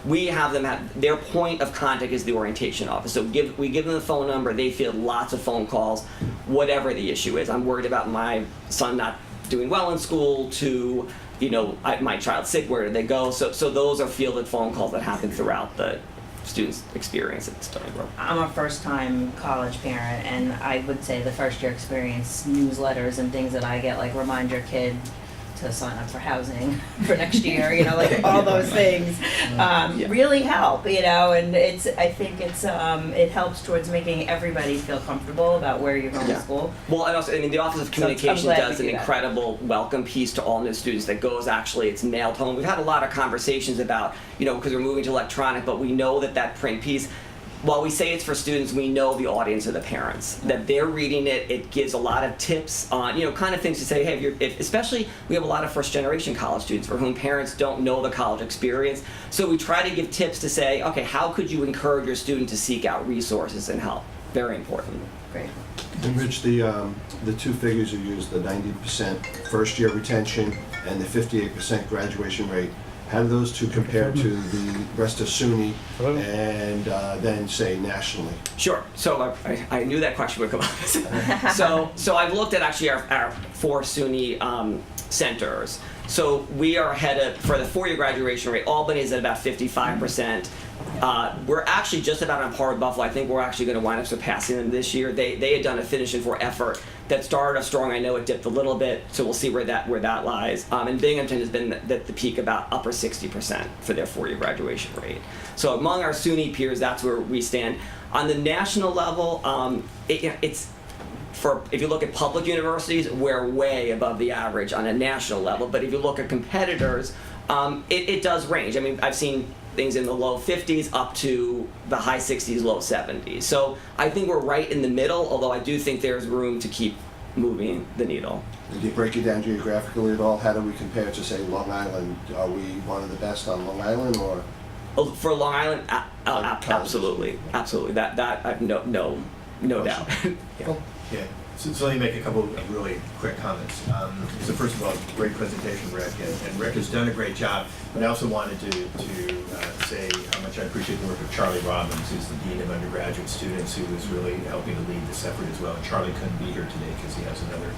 We have them their point of contact is the orientation office. So we give them the phone number, they field lots of phone calls, whatever the issue is. I'm worried about my son not doing well in school, to my child's sick, where do they go? So those are fielded phone calls that happen throughout the student's experience at Stony Brook. I'm a first-time college parent, and I would say the first-year experience newsletters and things that I get, like remind your kid to sign up for housing for next year, all those things really help, and I think it helps towards making everybody feel comfortable about where you're going to school. Well, and also, the Office of Communications does an incredible welcome piece to all new students that goes, it's mailed home. We've had a lot of conversations about, because we're moving to electronic, but we know that print piece, while we say it's for students, we know the audience are the parents. That they're reading it, it gives a lot of tips on, kind of things to say, hey, especially we have a lot of first-generation college students for whom parents don't know the college experience. So we try to give tips to say, okay, how could you encourage your student to seek out resources and help? Very important. Great. And Rich, the two figures you used, the 90% first-year retention and the 58% graduation rate, how do those two compare to the rest of SUNY and then say nationally? Sure. So I knew that question would come up. so I've looked at actually our 4 SUNY centers. So we are ahead for the 4-year graduation rate. Albany is at about 55%. We're actually just about on par with Buffalo. I think we're actually going to wind up surpassing them this year. They had done a Finish in 4 effort that started off strong. I know it dipped a little bit, so we'll see where that lies. And Binghamton has been at the peak about upper 60% for their 4-year graduation rate. So among our SUNY peers, that's where we stand. On the national level, it's if you look at public universities, we're way above the average on a national level. But if you look at competitors, it does range. I mean, I've seen things in the low 50s up to the high 60s, low 70s. So I think we're right in the middle, although I do think there's room to keep moving the needle. Do you break it down geographically at all? How do we compare to, say, Long Island? Are we one of the best on Long Island, or? For Long Island, absolutely. That I've no doubt. Yeah. So let me make a couple of really quick comments. So first of all, great presentation, Rick, and Rick has done a great job. But I also wanted to say how much I appreciate the work of Charlie Robbins, who's the Dean of Undergraduate Students, who is really helping to lead this effort as well. And Charlie couldn't be here today because he has another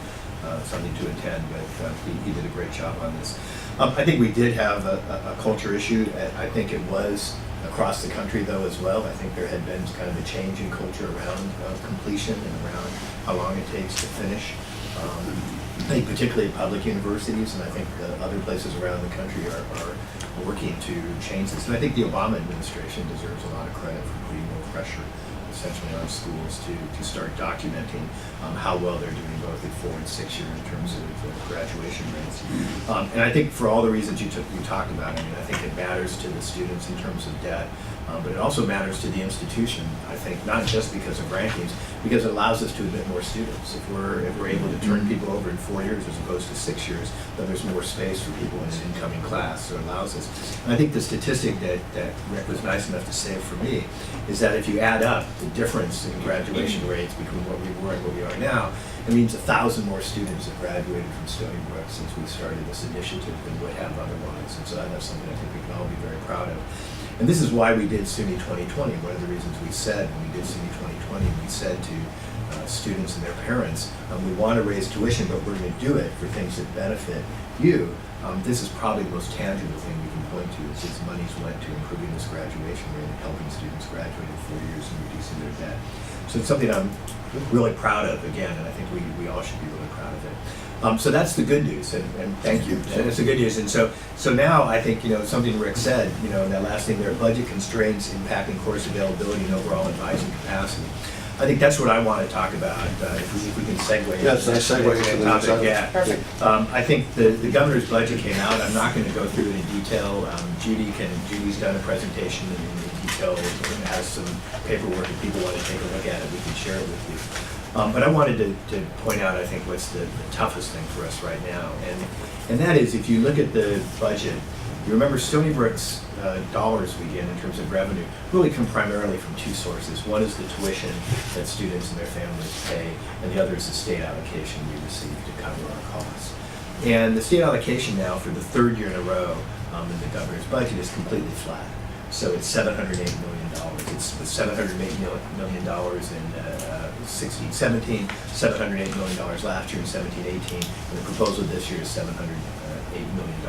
something to attend, but he did a great job on this. I think we did have a culture issue. I think it was across the country, though, as well. I think there had been kind of a change in culture around completion and around how long it takes to finish. I think particularly public universities, and I think other places around the country are working to change this. And I think the Obama administration deserves a lot of credit for putting more pressure essentially on schools to start documenting how well they're doing both at 4 and 6 year in terms of graduation rates. And I think for all the reasons you talked about, I mean, I think it matters to the students in terms of debt, but it also matters to the institution, I think, not just because of rankings, because it allows us to admit more students. If we're able to turn people over in 4 years as opposed to 6 years, then there's more space for people in an incoming class, so it allows us. And I think the statistic that Rick was nice enough to say for me is that if you add up the difference in graduation rates between what we were and what we are now, it means 1,000 more students have graduated from Stony Brook since we started this initiative than would have otherwise. And so that's something I think we can all be very proud of. And this is why we did SUNY 2020. One of the reasons we said when we did SUNY 2020, we said to students and their parents, we want to raise tuition, but we're going to do it for things that benefit you. This is probably the most tangible thing we can point to, is this money's went to improving this graduation rate and helping students graduate in 4 years and reducing their debt. So it's something I'm really proud of, again, and I think we all should be really proud of it. So that's the good news, and thank you. And it's the good news. And so now I think, something Rick said, and that last thing there, budget constraints impacting course availability and overall advising capacity. I think that's what I want to talk about, if we can segue. Yes, nice segue into the next item. Yeah. Perfect. I think the governor's budget came out. I'm not going to go through it in detail. Judy's done a presentation in detail and has some paperwork. If people want to take a look at it, we can share it with you. But I wanted to point out, I think, what's the toughest thing for us right now. And that is, if you look at the budget, you remember Stony Brook's dollars we get in terms of revenue really come primarily from 2 sources. One is the tuition that students and their families pay, and the other is the state allocation we receive to cover our costs. And the state allocation now, for the 3rd year in a row in the governor's budget, is completely flat. So it's $708 million. It's $708 million in 16-17, $708 million last year in 17-18, and the proposal this year is $708 million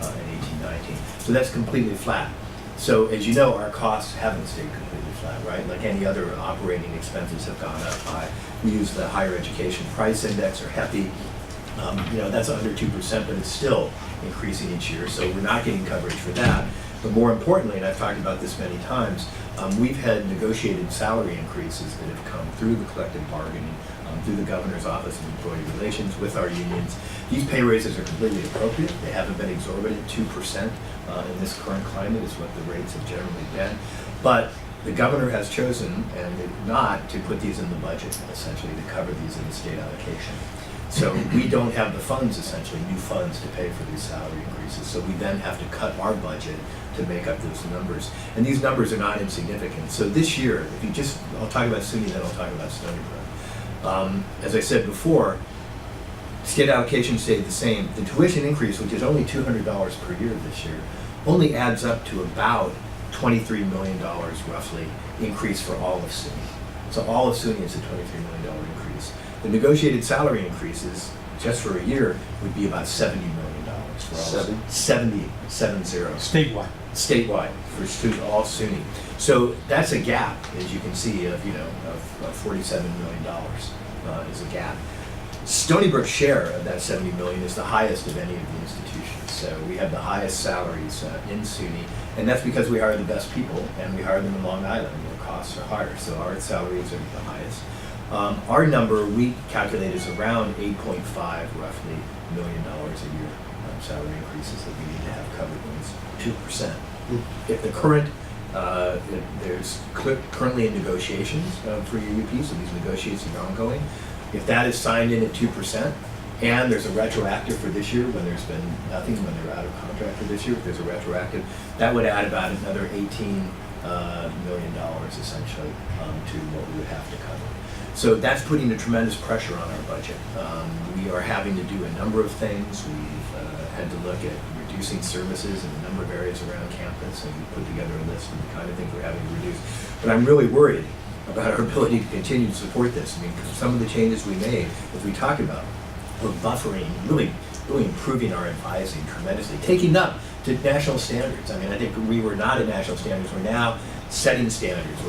in 18-19. So that's completely flat. So as you know, our costs haven't stayed completely flat, right? Like any other operating expenses have gone up high. We use the Higher Education Price Index, or HEPI. That's under 2%, but it's still increasing each year, so we're not getting coverage for that. But more importantly, and I've talked about this many times, we've had negotiated salary increases that have come through the collective bargaining, through the Governor's Office of Employee Relations with our unions. These pay raises are completely appropriate. They haven't been exorbitant. 2% in this current climate is what the rates have generally been. But The governor has chosen and not to put these in the budget, essentially, to cover these in the state allocation. So we don't have the funds, essentially, new funds to pay for these salary increases. So we then have to cut our budget to make up those numbers. And these numbers are not insignificant. So this year, if you just, I'll talk about SUNY, then I'll talk about Stony Brook. As I said before, state allocation stayed the same. The tuition increase, which is only $200 per year this year, only adds up to about $23 million roughly increase for all of SUNY. So all of SUNY is a $23 million increase. The negotiated salary increases just for a year would be about $70 million for all. 70. Statewide. Statewide for all SUNY. So that's a gap, as you can see, of $47 million is a gap. Stony Brook's share of that $70 million is the highest of any of the institutions. So we have the highest salaries in SUNY, and that's because we hire the best people, and we hire them in Long Island where costs are higher. So our salaries are the highest. Our number we calculate is around $8.5 roughly million a year salary increases that we need to have covered when it's 2%. If the current there's currently in negotiations for your UP, so these negotiations are ongoing. If that is signed in at 2%, and there's a retroactive for this year when there's been nothing, when they're out of contract for this year, if there's a retroactive, that would add about another $18 million essentially to what we would have to cover. So that's putting a tremendous pressure on our budget. We are having to do a number of things. We've had to look at reducing services in a number of areas around campus, and we put together a list of the kind of things we're having to reduce. But I'm really worried about our ability to continue to support this. I mean, some of the changes we made, as we talked about, we're buffering, really improving our advising tremendously, taking up to national standards. I mean, I think we were not at national standards. We're now setting standards.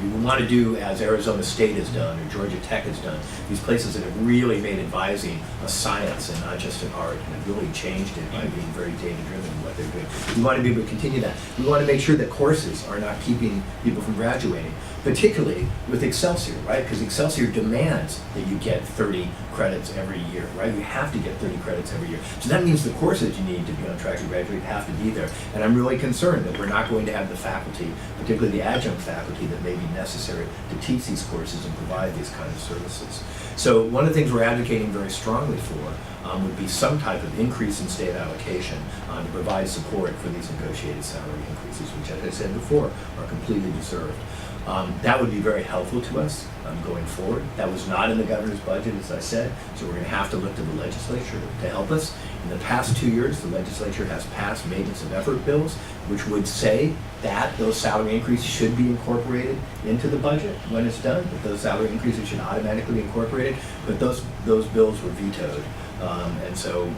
We want to do as Arizona State has done or Georgia Tech has done, these places that have really made advising a science and not just an art, and have really changed it by being very data-driven in what they're doing. We want to be able to continue that. We want to make sure that courses are not keeping people from graduating, particularly with Excelsior, right? Because Excelsior demands that you get 30 credits every year, right? You have to get 30 credits every year. So that means the courses you need to be on track to graduate have to be there. And I'm really concerned that we're not going to have the faculty, particularly the adjunct faculty, that may be necessary to teach these courses and provide these kinds of services. So one of the things we're advocating very strongly for would be some type of increase in state allocation to provide support for these negotiated salary increases, which, as I said before, are completely deserved. That would be very helpful to us going forward. That was not in the governor's budget, as I said, so we're going to have to look to the legislature to help us. In the past 2 years, the legislature has passed maintenance of effort bills, which would say that those salary increases should be incorporated into the budget when it's done, that those salary increases should automatically be incorporated, but those bills were vetoed. And so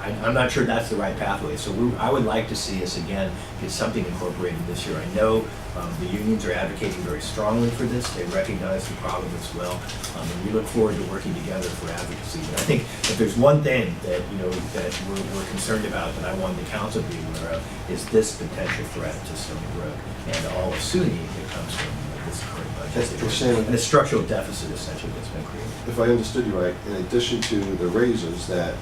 I'm not sure that's the right pathway. So I would like to see us again get something incorporated this year. I know the unions are advocating very strongly for this. They recognize the problem as well, and we look forward to working together for advocacy. But I think if there's one thing that that we're concerned about, that I want the council to be aware of, is this potential threat to Stony Brook and all of SUNY that comes from this current budget. And a structural deficit essentially that's been created. If I understood you right, in addition to the raises that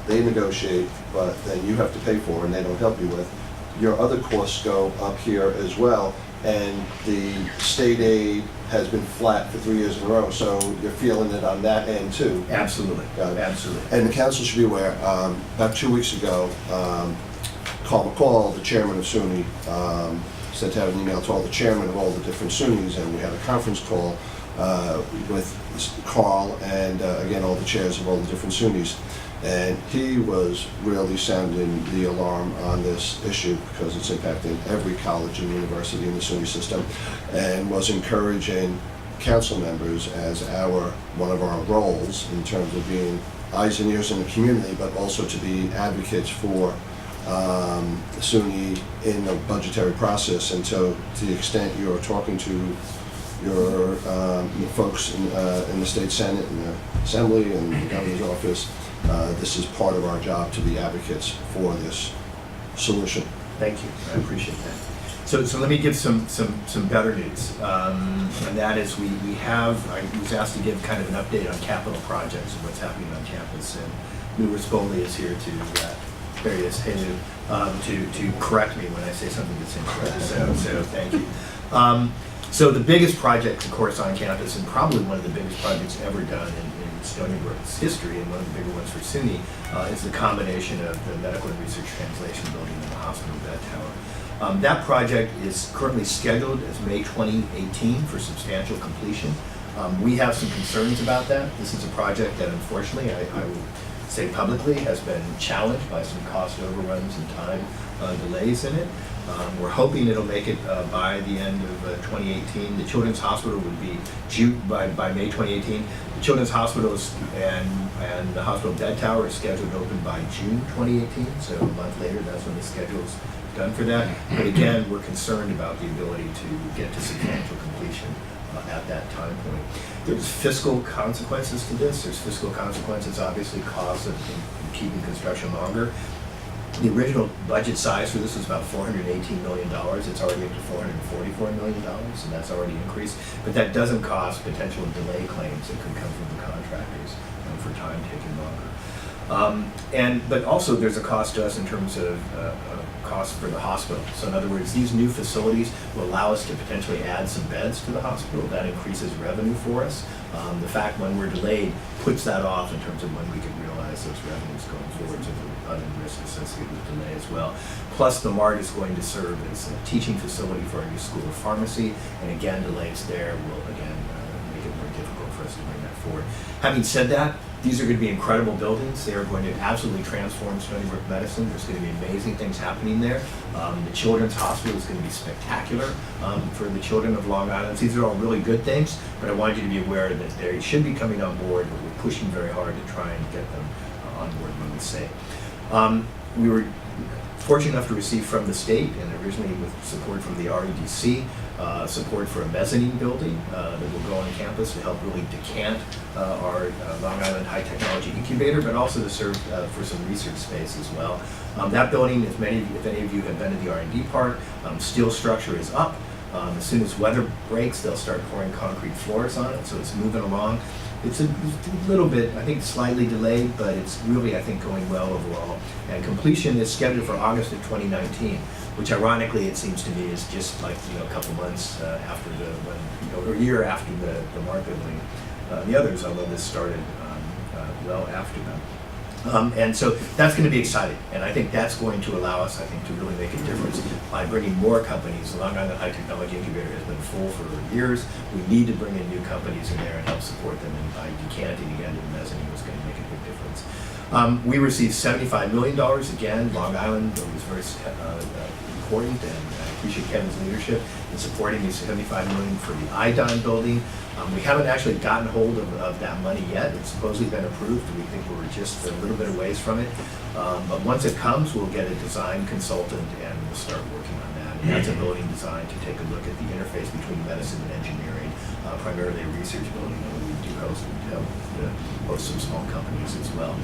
they negotiate, but then you have to pay for and they don't help you with, your other costs go up here as well, and the state aid has been flat for 3 years in a row, so you're feeling it on that end too. Absolutely, absolutely. And the council should be aware, about 2 weeks ago, Carl McCall, the chairman of SUNY, sent out an email to all the chairmen of all the different SUNYs, and we had a conference call with Carl and again all the chairs of all the different SUNYs, and he was really sounding the alarm on this issue because it's impacting every college and university in the SUNY system, and was encouraging council members as one of our roles in terms of being eyes and ears in the community, but also to be advocates for SUNY in the budgetary process. And so to the extent you're talking to your folks in the state senate and the assembly and the governor's office, this is part of our job to be advocates for this solution. Thank you, I appreciate that. So let me give some better news, and that is I was asked to give kind of an update on capital projects and what's happening on campus, and Lou Rispoli is here to to correct me when I say something that's incorrect. So thank you. So the biggest project, of course, on campus, and probably one of the biggest projects ever done in Stony Brook's history, and one of the bigger ones for SUNY, is the combination of the Medical and Research Translation Building and the hospital bed tower. That project is currently scheduled as May 2018 for substantial completion. We have some concerns about that. This is a project that, unfortunately, I will say publicly, has been challenged by some cost overruns and time delays in it. We're hoping it'll make it by the end of 2018. The Children's Hospital would be by May 2018. The Children's Hospital and the hospital bed tower is scheduled to open by June 2018, so a month later, that's when the schedule's done for that. But again, we're concerned about the ability to get to substantial completion at that time point. There's fiscal consequences to this. There's fiscal consequences, obviously, costs of keeping construction longer. The original budget size for this was about $418 million. It's already up to $444 million, and that's already increased. But that doesn't cost potential delay claims that could come from the contractors for time taking longer. But also there's a cost to us in terms of cost for the hospital. So in other words, these new facilities will allow us to potentially add some beds to the hospital. That increases revenue for us. The fact when we're delayed puts that off in terms of when we can realize those revenues going forward, so the other risk associated with delay as well. Plus the MART is going to serve as a teaching facility for our new school of pharmacy, and again, delays there will again make it more difficult for us to bring that forward. Having said that, these are going to be incredible buildings. They are going to absolutely transform Stony Brook medicine. There's going to be amazing things happening there. The Children's Hospital is going to be spectacular for the children of Long Island. These are all really good things, but I want you to be aware that they should be coming on board, but we're pushing very hard to try and get them on board when we say. We were fortunate enough to receive from the state, and originally with support from the REDC, support for a mezzanine building that will go on campus to help really decant our Long Island High Technology Incubator, but also to serve for some research space as well. That building, if any of you have been to the R&D park, steel structure is up. As soon as weather breaks, they'll start pouring concrete floors on it, so it's moving along. It's a little bit, I think, slightly delayed, but it's really, I think, going well overall. And completion is scheduled for August of 2019, which ironically, it seems to me, is just like, a couple months after or a year after the MART building. The others, although this started well after them. And so that's going to be exciting, and I think that's going to allow us, I think, to really make a difference by bringing more companies. The Long Island High Technology Incubator has been full for years. We need to bring in new companies in there and help support them, and by decanting again to the mezzanine is going to make a big difference. We received $75 million again. Long Island was very important, and I appreciate Kevin's leadership in supporting these $75 million for the IDON building. We haven't actually gotten hold of that money yet. It's supposedly been approved. We think we're just a little bit of ways from it. But once it comes, we'll get a design consultant and we'll start working on that. And that's a building designed to take a look at the interface between medicine and engineering, primarily a research building. And we do host some small companies as well.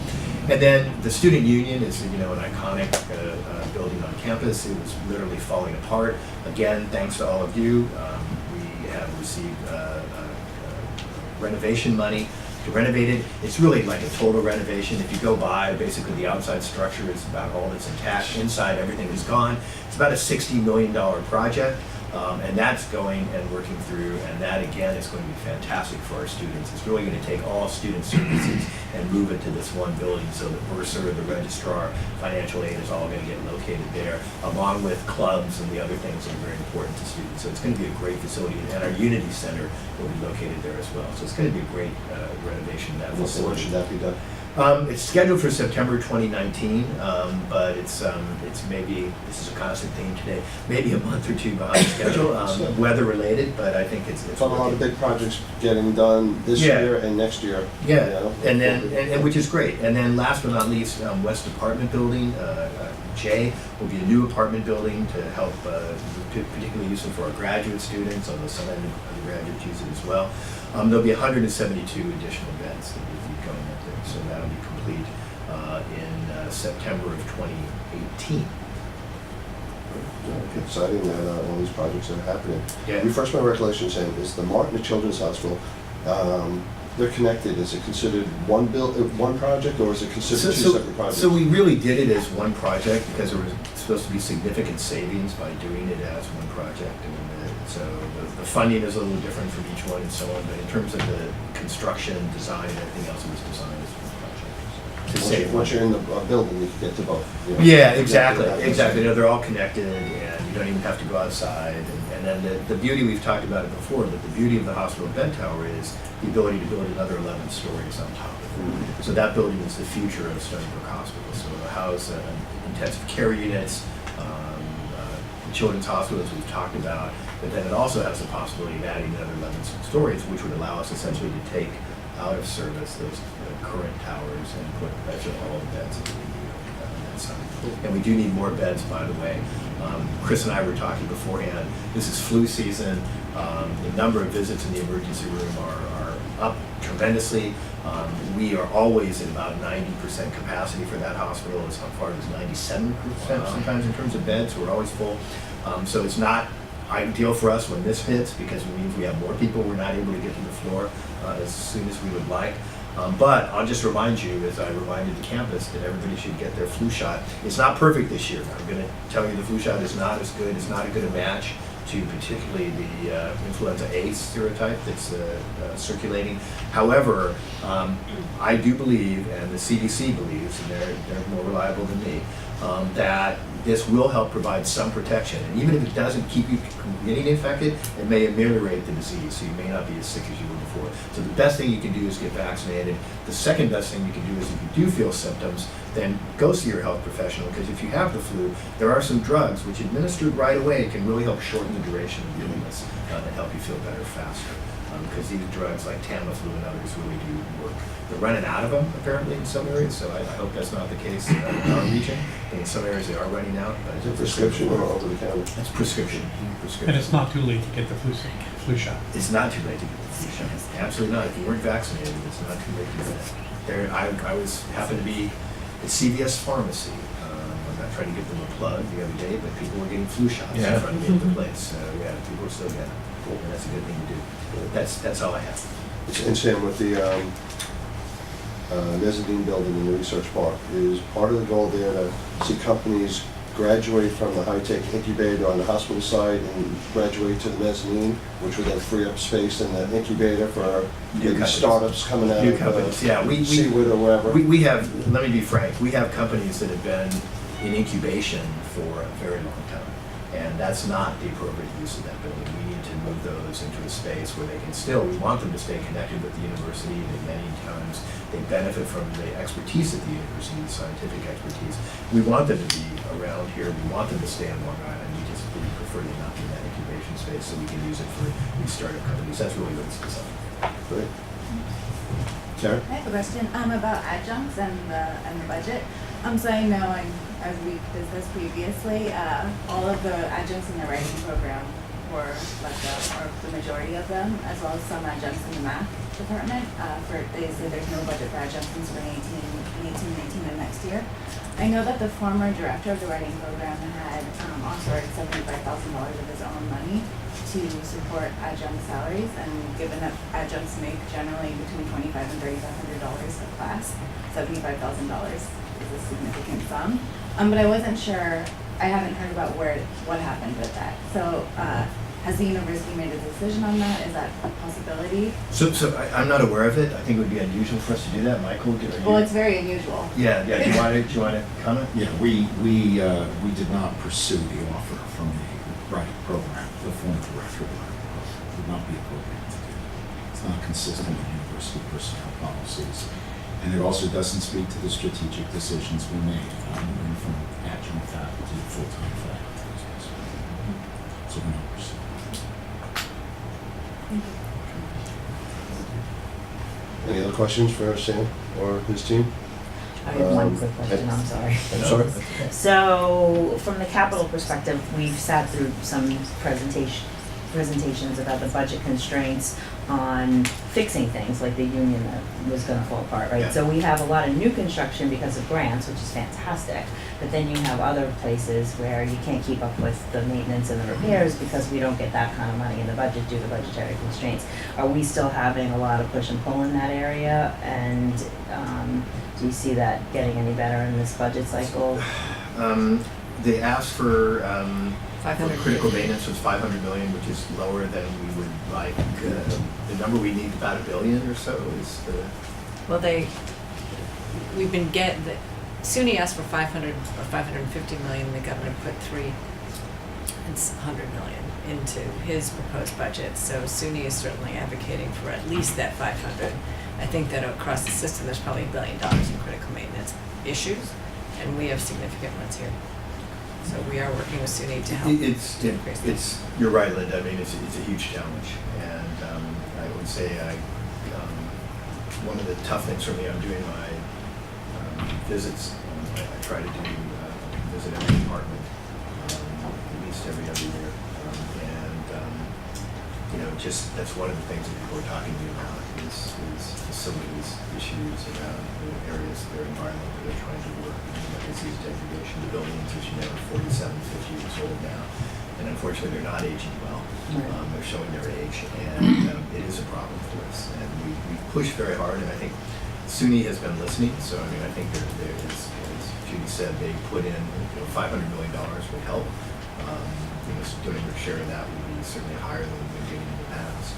And then the Student Union is, an iconic building on campus. It was literally falling apart. Again, thanks to all of you. We have received renovation money to renovate it. It's really like a total renovation. If you go by, basically the outside structure is about all that's intact. Inside, everything is gone. It's about a $60 million project, and that's going and working through, and that again is going to be fantastic for our students. It's really going to take all student services and move it to this one building so that Bursar, the registrar, financial aid is all going to get located there, along with clubs and the other things that are very important to students. So it's going to be a great facility, and our Unity Center will be located there as well. So it's going to be a great renovation of that facility. When should that be done? It's scheduled for September 2019, but it's maybe, this is a constant theme today, maybe a month or two behind schedule, weather related, but I think it's a lot of big projects getting done this year and next year. Yeah, and then and which is great. And then last but not least, West Apartment Building, J, will be a new apartment building to help, particularly useful for our graduate students, although some undergraduates use it as well. There'll be 172 additional beds that will be going up there, so that'll be complete in September of 2018. Yeah, exciting that all these projects are happening. Yeah. Refresh my recollection, Sam, is the MART and the Children's Hospital, they're connected. Is it considered one project, or is it considered two separate projects? projects? So we really did it as one project because there was supposed to be significant savings by doing it as one project. So the funding is a little different from each one and so on, but in terms of the construction, design, and everything else, it was designed as one project. To save Once you're in the building, you can get to both. You know? Yeah, exactly, exactly. You know, they're all connected, and you don't even have to go outside. And then the beauty, we've talked about it before, but the beauty of the hospital bed tower is the ability to build another 11 stories on top of it. So that building is the future of Stony Brook Hospital. So it'll house intensive care units, children's hospitals we've talked about, but then it also has the possibility of adding another 11 stories, which would allow us essentially to take out of service those current towers and put actually all the beds that we need on that side. And we do need more beds, by the way. Chris and I were talking beforehand. This is flu season. The number of visits in the emergency room are up tremendously. We are always at about 90% capacity for that hospital, as far as 97% sometimes in terms of beds. We're always full. So it's not ideal for us when this hits because it means we have more people. We're not able to get to the floor as soon as we would like. But I'll just remind you, as I reminded the campus, that everybody should get their flu shot. It's not perfect this year. I'm going to tell you the flu shot is not as good. It's not a good match to particularly the influenza A serotype that's circulating. However, I do believe, and the CDC believes, and they're more reliable than me, that this will help provide some protection. And even if it doesn't keep you from getting infected, it may ameliorate the disease, so you may not be as sick as you were before. So the best thing you can do is get vaccinated. The second best thing you can do is if you do feel symptoms, then go see your health professional, because if you have the flu, there are some drugs which administered right away can really help shorten the duration of the illness and help you feel better faster. Because these drugs like Tamiflu and others really do work. They're running out of them apparently in some areas, so I hope that's not the case in our region. But in some areas they are running out. But Is it prescription or over the counter? It's prescription. And it's not too late to get the flu shot. It's not too late to get the flu shot. Absolutely not. If you weren't vaccinated, it's not too late to get it. I happened to be at CVS Pharmacy. I'm not trying to give them a plug the other day, but people were getting flu shots in front of me at the place. So yeah, people are still getting it. And that's a good thing to do. That's all I have. And Sam, with the mezzanine building in the research park, is part of the goal there to see companies graduate from the high-tech incubator on the hospital side and graduate to the mezzanine, which would then free up space in the incubator for maybe startups coming out New of companies, yeah. Seawood or wherever? We have, let me be frank, we have companies that have been in incubation for a very long time. And that's not the appropriate use of that building. We need to move those into a space where they can still, we want them to stay connected with the university, that many times they benefit from the expertise at the university, the scientific expertise. We want them to be around here. We want them to stay on Long Island. We just really prefer them not be in that incubation space so we can use it for these startup companies. That's really what it's designed for. Great. Karen? I have a question about adjuncts and the budget. So I know, as we discussed previously, all of the adjuncts in the writing program were left out, or the majority of them, as well as some adjuncts in the math department. They say there's no budget for adjuncts in 2018, 19 and next year. I know that the former director of the writing program had offered $75,000 of his own money to support adjunct salaries, and given that adjuncts make generally between $2,500 and $3,500 a class, $75,000 is a significant sum. But I wasn't sure, I haven't heard about what happened with that. So has the university made a decision on that? Is that a possibility? So I'm not aware of it. I think it would be unusual for us to do that. Michael, Well, it's very unusual. Yeah. Do you want to comment? Yeah, we did not pursue the offer from the writing program. The former director of the writing program. It would not be appropriate to do. It's not consistent with university personnel policies. And it also doesn't speak to the strategic decisions we made on moving from adjunct faculty to full-time faculty. So we're not pursuing. Thank you. Any other questions for Sam or his team? I have one quick question, I'm sorry. I'm sorry? So, from the capital perspective, we've sat through some presentations about the budget constraints on fixing things, like the union that was gonna fall apart, right? Yeah. So we have a lot of new construction because of grants, which is fantastic, but then you have other places where you can't keep up with the maintenance and the repairs because we don't get that kind of money in the budget due to budgetary constraints. Are we still having a lot of push and pull in that area, and do you see that getting any better in this budget cycle? They asked for 500 critical maintenance was 500 million, which is lower than we would like. The number we need, about $1 billion or so, is the. Well, we've been SUNY asked for 500 or 550 million, the governor put 300 million into his proposed budget, so SUNY is certainly advocating for at least that 500. I think that across the system, there's probably $1 billion in critical maintenance issues, and we have significant ones here. So we are working with SUNY to help increase that. You're right, Linda. I mean, it's a huge challenge, and I would say one of the tough things for me, I'm doing my visits. I try to visit every department at least every other year, and just that's one of the things that people are talking to me about is facilities issues around the areas of their environment where they're trying to work. Disease degradation. The buildings, as you know, are 47, 50 years old now, and unfortunately they're not aging well. They're showing their age, and it is a problem for us. And we push very hard, and I think SUNY has been listening. So I mean, I think there is, as Judy said, they put in $500 million would help. Stony Brook share of that would be certainly higher than we've been getting in the past.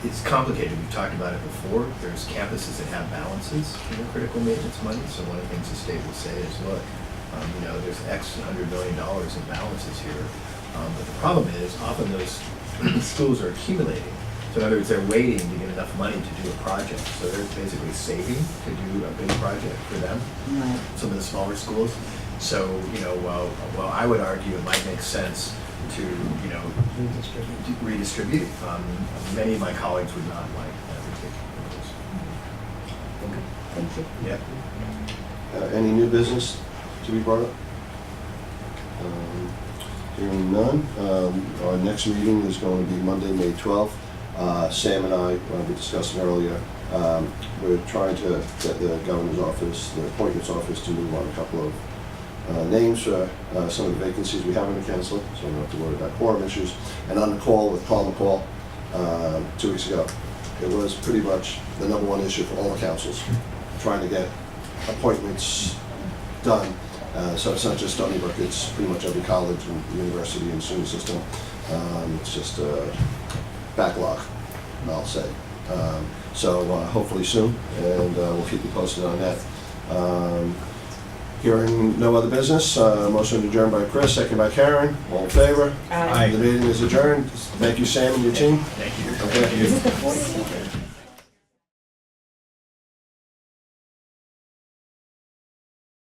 It's complicated. We've talked about it before. There's campuses that have balances in the critical maintenance money. So one of the things the state will say is, look, there's X $100 million in balances here. But the problem is often those schools are accumulating. So in other words, they're waiting to get enough money to do a project. So they're basically saving to do a big project for them, some of the smaller schools. So, while I would argue it might make sense to, redistribute. Many of my colleagues would not like that particular proposal. Thank you. Yeah. Any new business to be brought up? Hearing none. Our next meeting is going to be Monday, May 12th. Sam and I, we discussed earlier, we're trying to get the governor's office, the appointments office, to move on a couple of names for some of the vacancies we have in the council, so we don't have to worry about quorum issues. And on the call with Paul McCall 2 weeks ago, it was pretty much the #1 issue for all the councils, trying to get appointments done. So it's not just Stony Brook, it's pretty much every college and university and SUNY system. It's just a backlog, I'll say. So hopefully soon, and we'll keep you posted on that. Hearing no other business, motion adjourned by Chris, second by Karen. All in favor? Aye. The meeting is adjourned. Thank you, Sam and your team. Thank you. Okay. Is it the 40th?